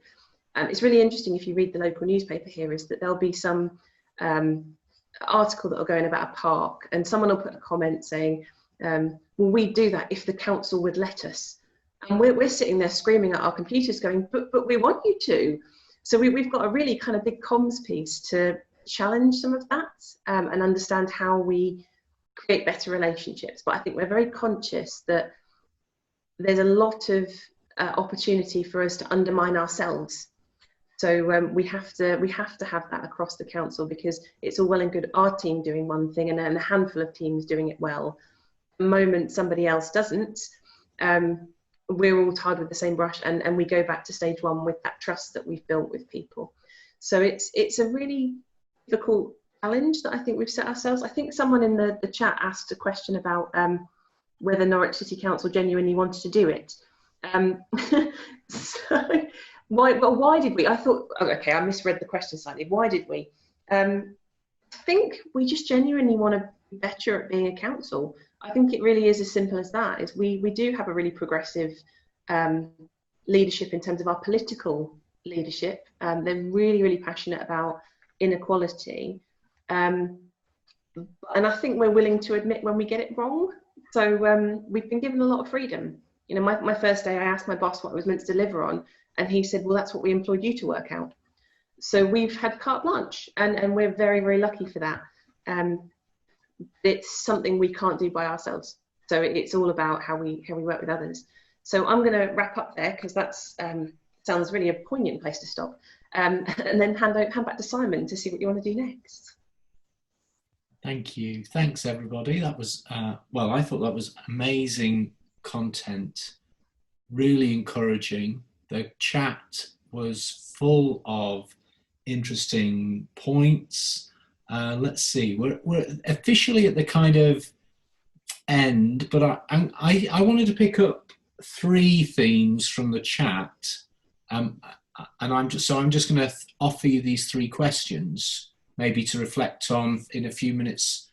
It's really interesting if you read the local newspaper here, is that there'll be some article that will go in about a park and someone will put a comment saying, well, we'd do that if the council would let us. And we're sitting there screaming at our computers going, but we want you to. So we've got a really kind of big comms piece to challenge some of that and understand how we create better relationships. But I think we're very conscious that there's a lot of opportunity for us to undermine ourselves. So we have to have that across the council, because it's all well and good our team doing one thing and a handful of teams doing it well. The moment somebody else doesn't, we're all tied with the same brush, and we go back to stage one with that trust that we've built with people. So it's a really difficult challenge that I think we've set ourselves. I think someone in the chat asked a question about whether Norwich City Council genuinely wanted to do it. So why did we? I thought, oh, okay, I misread the question slightly. Why did we? I think we just genuinely want to be better at being a council. I think it really is as simple as that. Is we do have a really progressive leadership in terms of our political leadership. They're really, really passionate about inequality. And I think we're willing to admit when we get it wrong. So we've been given a lot of freedom. You know, my first day, I asked my boss what I was meant to deliver on, and he said, well, that's what we employed you to work out. So we've had carte blanche, and we're very, very lucky for that. It's something we can't do by ourselves. So it's all about how we work with others. So I'm going to wrap up there, because that's sounds really a poignant place to stop, and then hand back to Simon to see what you want to do next. Thank you. Thanks, everybody. That was, well, I thought that was amazing content, really encouraging. The chat was full of interesting points. Let's see, we're officially at the kind of end, but I wanted to pick up 3 themes from the chat, and I'm just going to offer you these 3 questions, maybe to reflect on in a few minutes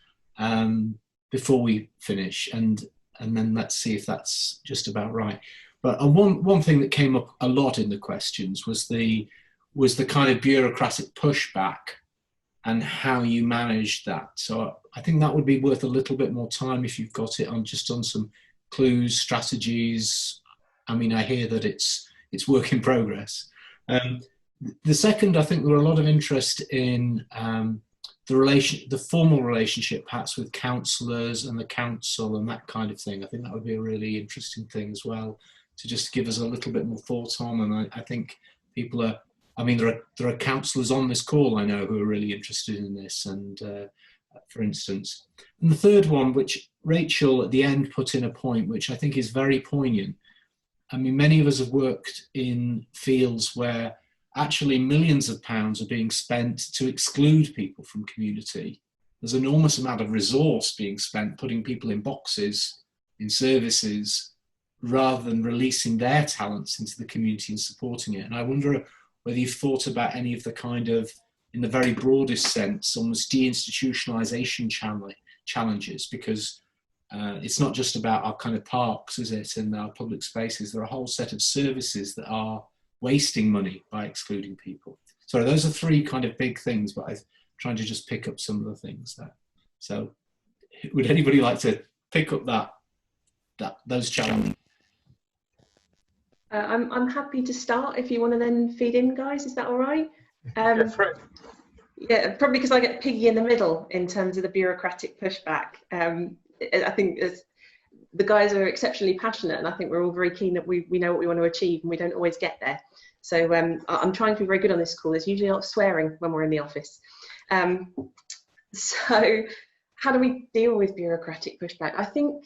before we finish, and then let's see if that's just about right. But one thing that came up a lot in the questions was the kind of bureaucratic pushback and how you manage that. So I think that would be worth a little bit more time if you've got it on some clues, strategies. I mean, I hear that it's work in progress. The second, I think there were a lot of interest in the formal relationship perhaps with councillors and the council and that kind of thing. I think that would be a really interesting thing as well, to just give us a little bit more thought on. And I think people are, I mean, there are councillors on this call I know who are really interested in this, and for instance. And the third one, which Rachel at the end put in a point which I think is very poignant. I mean, many of us have worked in fields where actually millions of pounds are being spent to exclude people from community. There's an enormous amount of resource being spent putting people in boxes, in services, rather than releasing their talents into the community and supporting it. And I wonder whether you've thought about any of the kind of, in the very broadest sense, almost deinstitutionalization challenges, because it's not just about our kind of parks, is it, and our public spaces. There are a whole set of services that are wasting money by excluding people. So those are 3 kind of big things, but I'm trying to just pick up some of the things there. So would anybody like to pick up those challenges? I'm happy to start if you want to then feed in, guys. Is that all right? Yeah, probably because I get piggy in the middle in terms of the bureaucratic pushback. I think the guys are exceptionally passionate, and I think we're all very keen that we know what we want to achieve, and we don't always get there. So I'm trying to be very good on this call. There's usually a lot of swearing when we're in the office. So how do we deal with bureaucratic pushback? I think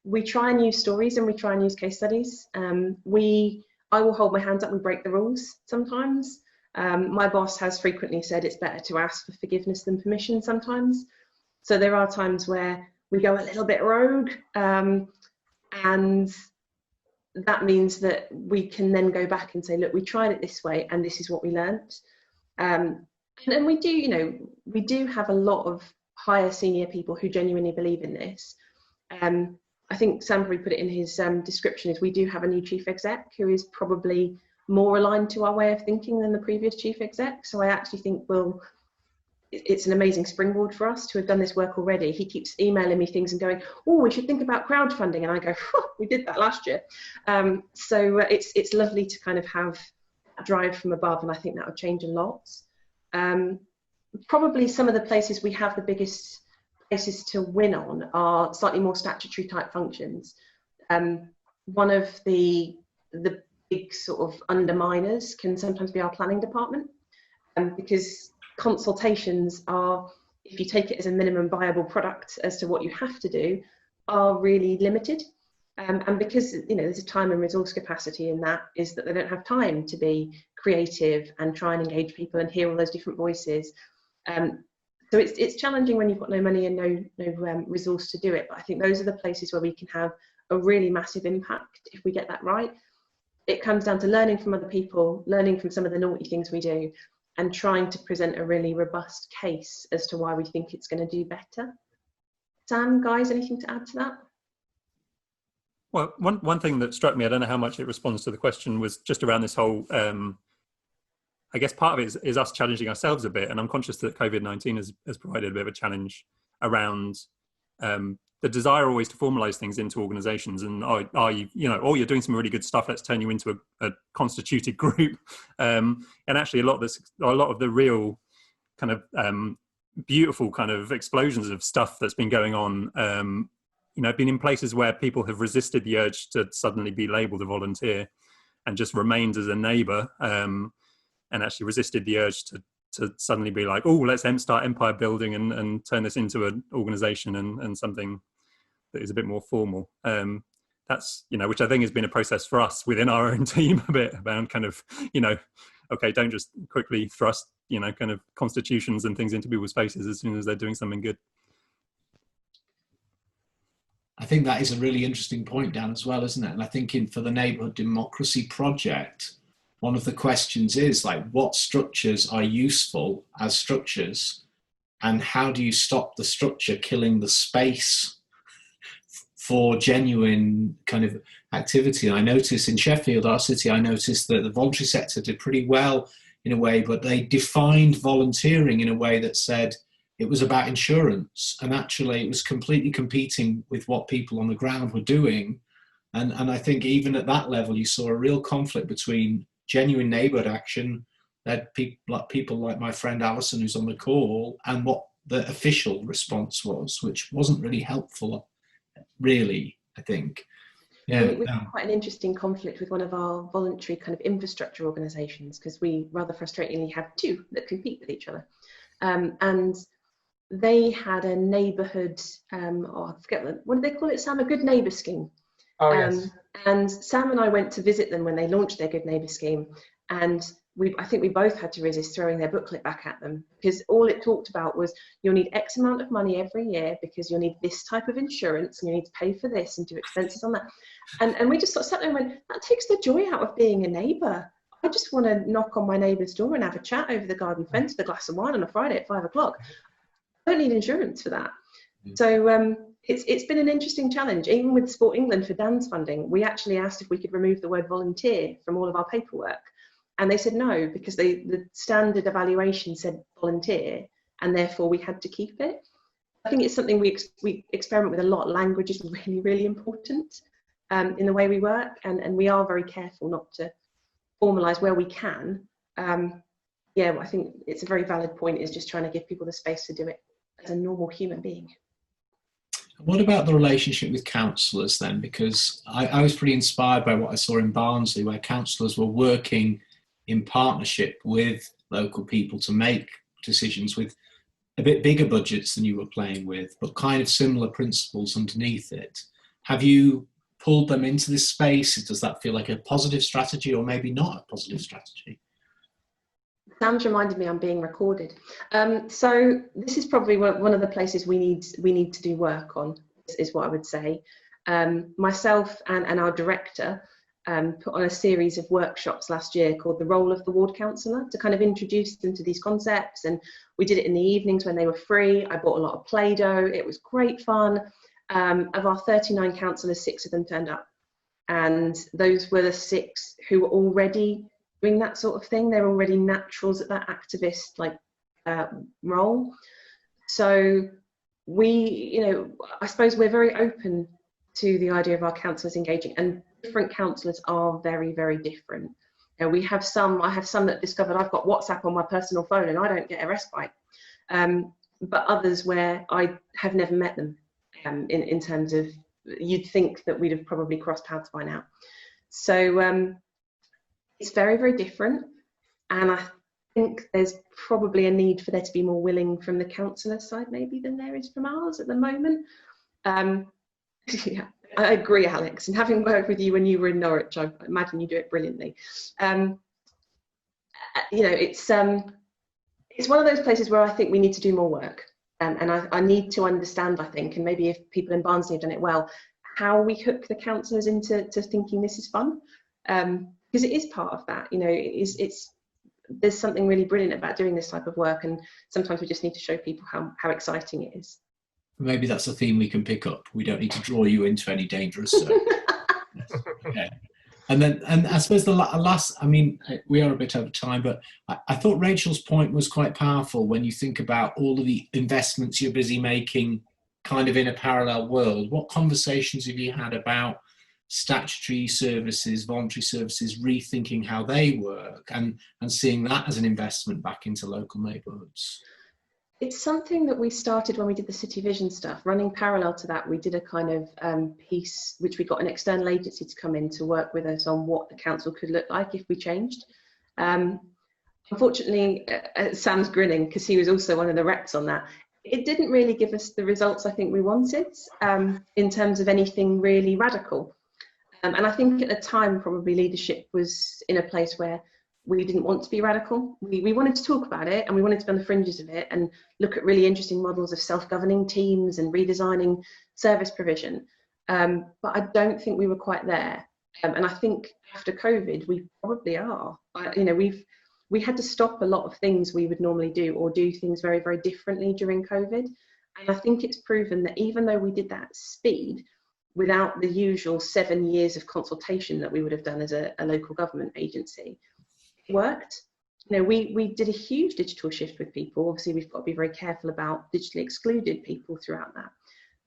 we try and use stories, and we try and use case studies. I will hold my hands up and break the rules sometimes. My boss has frequently said it's better to ask for forgiveness than permission sometimes. So there are times where we go a little bit rogue, and that means that we can then go back and say, look, we tried it this way, and this is what we learnt. And we do, you know, we do have a lot of higher senior people who genuinely believe in this. I think Sam probably put it in his description, is we do have a new chief exec who is probably more aligned to our way of thinking than the previous chief exec. So I actually think it's an amazing springboard for us to have done this work already. He keeps emailing me things and going, oh, we should think about crowdfunding. And I go, we did that last year. So it's lovely to kind of have that drive from above, and I think that would change a lot. Probably some of the places we have the biggest places to win on are slightly more statutory type functions. One of the the big sort of underminers can sometimes be our planning department, because consultations are, if you take it as a minimum viable product as to what you have to do, are really limited. And because, you know, there's a time and resource capacity in that, is that they don't have time to be creative and try and engage people and hear all those different voices. So it's challenging when you've got no money and no resource to do it. But I think those are the places where we can have a really massive impact if we get that right. It comes down to learning from other people, learning from some of the naughty things we do, and trying to present a really robust case as to why we think it's going to do better. Sam, guys, anything to add to that? Well, one thing that struck me, I don't know how much it responds to the question, was just around this whole, I guess part of it is us challenging ourselves a bit. And I'm conscious that COVID-19 has provided a bit of a challenge around the desire always to formalize things into organizations. And are you, oh, you're doing some really good stuff, let's turn you into a constituted group. And actually a lot of the real kind of beautiful kind of explosions of stuff that's been going on, been in places where people have resisted the urge to suddenly be labeled a volunteer and just remained as a neighbor, and actually resisted the urge to suddenly be like, oh, let's start empire building and turn this into an organization and something that is a bit more formal. That's, which I think has been a process for us within our own team a bit about kind of, okay, don't just quickly thrust, kind of constitutions and things into people's faces as soon as they're doing something good. I think that is a really interesting point, Dan, as well, isn't it? And I think for the Neighbourhood Democracy Project, one of the questions is like, what structures are useful as structures, and how do you stop the structure killing the space for genuine kind of activity? And I noticed in Sheffield, our city, I noticed that the voluntary sector did pretty well in a way, but they defined volunteering in a way that said it was about insurance, and actually it was completely competing with what people on the ground were doing. And I think even at that level, you saw a real conflict between genuine neighbourhood action that people like my friend Alison, who's on the call, and what the official response was, which wasn't really helpful, really, I think. Yeah, we had quite an interesting conflict with one of our voluntary kind of infrastructure organisations, because we rather frustratingly have two that compete with each other. And they had a neighbourhood, I forget, what did they call it, Sam? A Good Neighbour scheme. Oh, yes. And Sam and I went to visit them when they launched their Good Neighbour scheme, and I think we both had to resist throwing their booklet back at them, because all it talked about was you'll need X amount of money every year because you'll need this type of insurance and you need to pay for this and do expenses on that. And we just sort of sat there and went, that takes the joy out of being a neighbour. I just want to knock on my neighbour's door and have a chat over the garden fence with a glass of wine on a Friday at 5 o'clock. I don't need insurance for that. So it's been an interesting challenge. Even with Sport England for Dan's funding, we actually asked if we could remove the word volunteer from all of our paperwork. And they said no, because the standard evaluation said volunteer, and therefore we had to keep it. I think it's something we experiment with a lot. Language is really, really important in the way we work, and we are very careful not to formalise where we can. Yeah, I think it's a very valid point, is just trying to give people the space to do it as a normal human being. What about the relationship with councillors then? Because I was pretty inspired by what I saw in Barnsley, where councillors were working in partnership with local people to make decisions with a bit bigger budgets than you were playing with, but kind of similar principles underneath it. Have you pulled them into this space? Does that feel like a positive strategy, or maybe not a positive strategy? Sam's reminded me I'm being recorded. So this is probably one of the places we need to do work on, is what I would say. Myself and our director put on a series of workshops last year called The Role of the Ward Councillor, to kind of introduce them to these concepts. And we did it in the evenings when they were free. I bought a lot of Play-Doh. It was great fun. Of our 39 councillors, 6 of them turned up. And those were the 6 who were already doing that sort of thing. They're already naturals at that activist role. So I suppose we're very open to the idea of our councillors engaging, and different councillors are very, very different. I have some that discovered I've got WhatsApp on my personal phone and I don't get a respite. But others where I have never met them, in terms of, you'd think that we'd have probably crossed paths by now. So it's very, very different. And I think there's probably a need for there to be more willing from the councillor side maybe than there is from ours at the moment. Yeah, I agree, Alex. And having worked with you when you were in Norwich, I imagine you do it brilliantly. You know, it's one of those places where I think we need to do more work. And I need to understand, I think, and maybe if people in Barnsley have done it well, how we hook the councillors into thinking this is fun. Because it is part of that, you know, there's something really brilliant about doing this type of work, and sometimes we just need to show people how exciting it is. Maybe that's a theme we can pick up. We don't need to draw you into any dangerous circle. Okay. And I suppose the last, I mean, we are a bit over time, but I thought Rachel's point was quite powerful when you think about all of the investments you're busy making kind of in a parallel world. What conversations have you had about statutory services, voluntary services, rethinking how they work and seeing that as an investment back into local neighbourhoods? It's something that we started when we did the City Vision stuff. Running parallel to that, we did a kind of piece which we got an external agency to come in to work with us on what the council could look like if we changed. Unfortunately, Sam's grinning because he was also one of the reps on that. It didn't really give us the results I think we wanted in terms of anything really radical. And I think at the time probably leadership was in a place where we didn't want to be radical. We wanted to talk about it and we wanted to be on the fringes of it and look at really interesting models of self-governing teams and redesigning service provision. But I don't think we were quite there. And I think after COVID, we probably are. You know, we had to stop a lot of things we would normally do or do things very, very differently during COVID. And I think it's proven that even though we did that at speed, without the usual 7 years of consultation that we would have done as a local government agency, it worked. You know, we did a huge digital shift with people. Obviously, we've got to be very careful about digitally excluded people throughout that.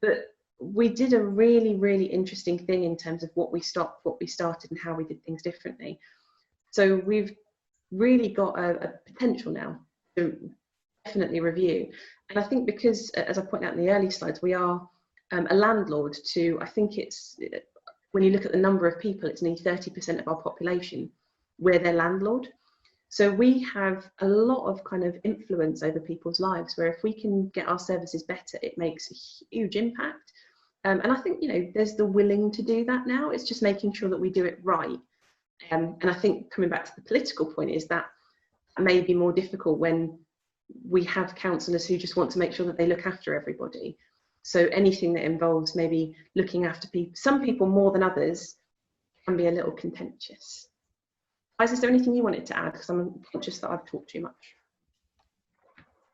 But we did a really, really interesting thing in terms of what we stopped, what we started, and how we did things differently. So we've really got a potential now to definitely review. And I think because, as I pointed out in the early slides, we are a landlord to, I think it's, when you look at the number of people, it's nearly 30% of our population, we're their landlord. So we have a lot of kind of influence over people's lives, where if we can get our services better, it makes a huge impact. And I think, you know, there's the willing to do that now. It's just making sure that we do it right. And I think coming back to the political point is that may be more difficult when we have councillors who just want to make sure that they look after everybody. So anything that involves maybe looking after people, some people more than others, can be a little contentious. Guys, is there anything you wanted to add? Because I'm conscious that I've talked too much.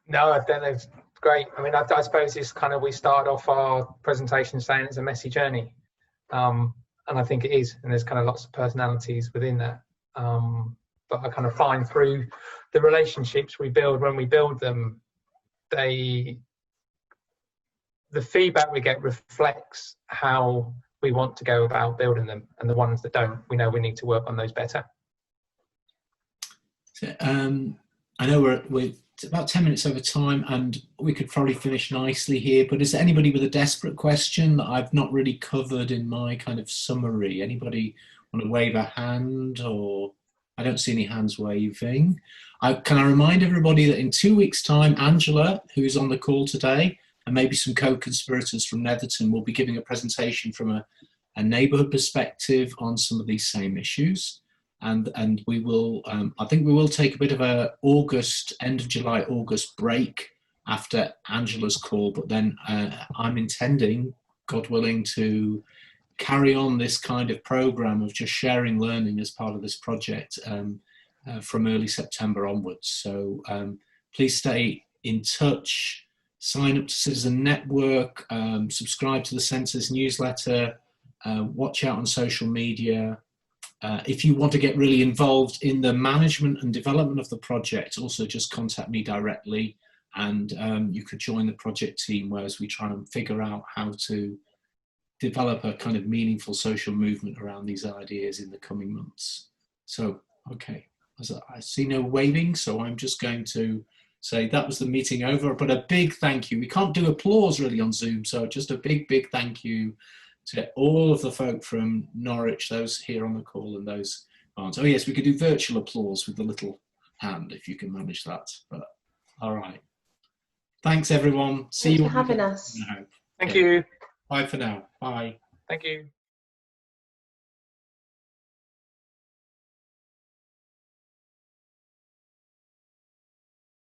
No, I think that's great. I mean, I suppose it's kind of, we started off our presentation saying it's a messy journey. And I think it is, and there's kind of lots of personalities within that. But I kind of find through the relationships we build, when we build them, the feedback we get reflects how we want to go about building them, and the ones that don't, we know we need to work on those better. So, I know we're about 10 minutes over time and we could probably finish nicely here, but is there anybody with a desperate question that I've not really covered in my kind of summary? Anybody want to wave a hand? Or I don't see any hands waving. Can I remind everybody that in 2 weeks' time, Angela, who is on the call today, and maybe some co-conspirators from Netherton, will be giving a presentation from a neighbourhood perspective on some of these same issues. And we will, I think we will take a bit of a end of July, August break after Angela's call, but then I'm intending, God willing, to carry on this kind of program of just sharing learning as part of this project from early September onwards. So please stay in touch, sign up to Citizen Network, subscribe to the Census newsletter, watch out on social media. If you want to get really involved in the management and development of the project, also just contact me directly, and you could join the project team, whereas we try and figure out how to develop a kind of meaningful social movement around these ideas in the coming months. So, okay, I see no waving, so I'm just going to say that was the meeting over, but a big thank you. We can't do applause really on Zoom, so just a big, big thank you to all of the folk from Norwich, those here on the call and those aren't. Oh yes, we could do virtual applause with the little hand if you can manage that. But all right. Thanks everyone. See Thanks you for having again. us. Thank you. Bye for now. Bye. Thank you.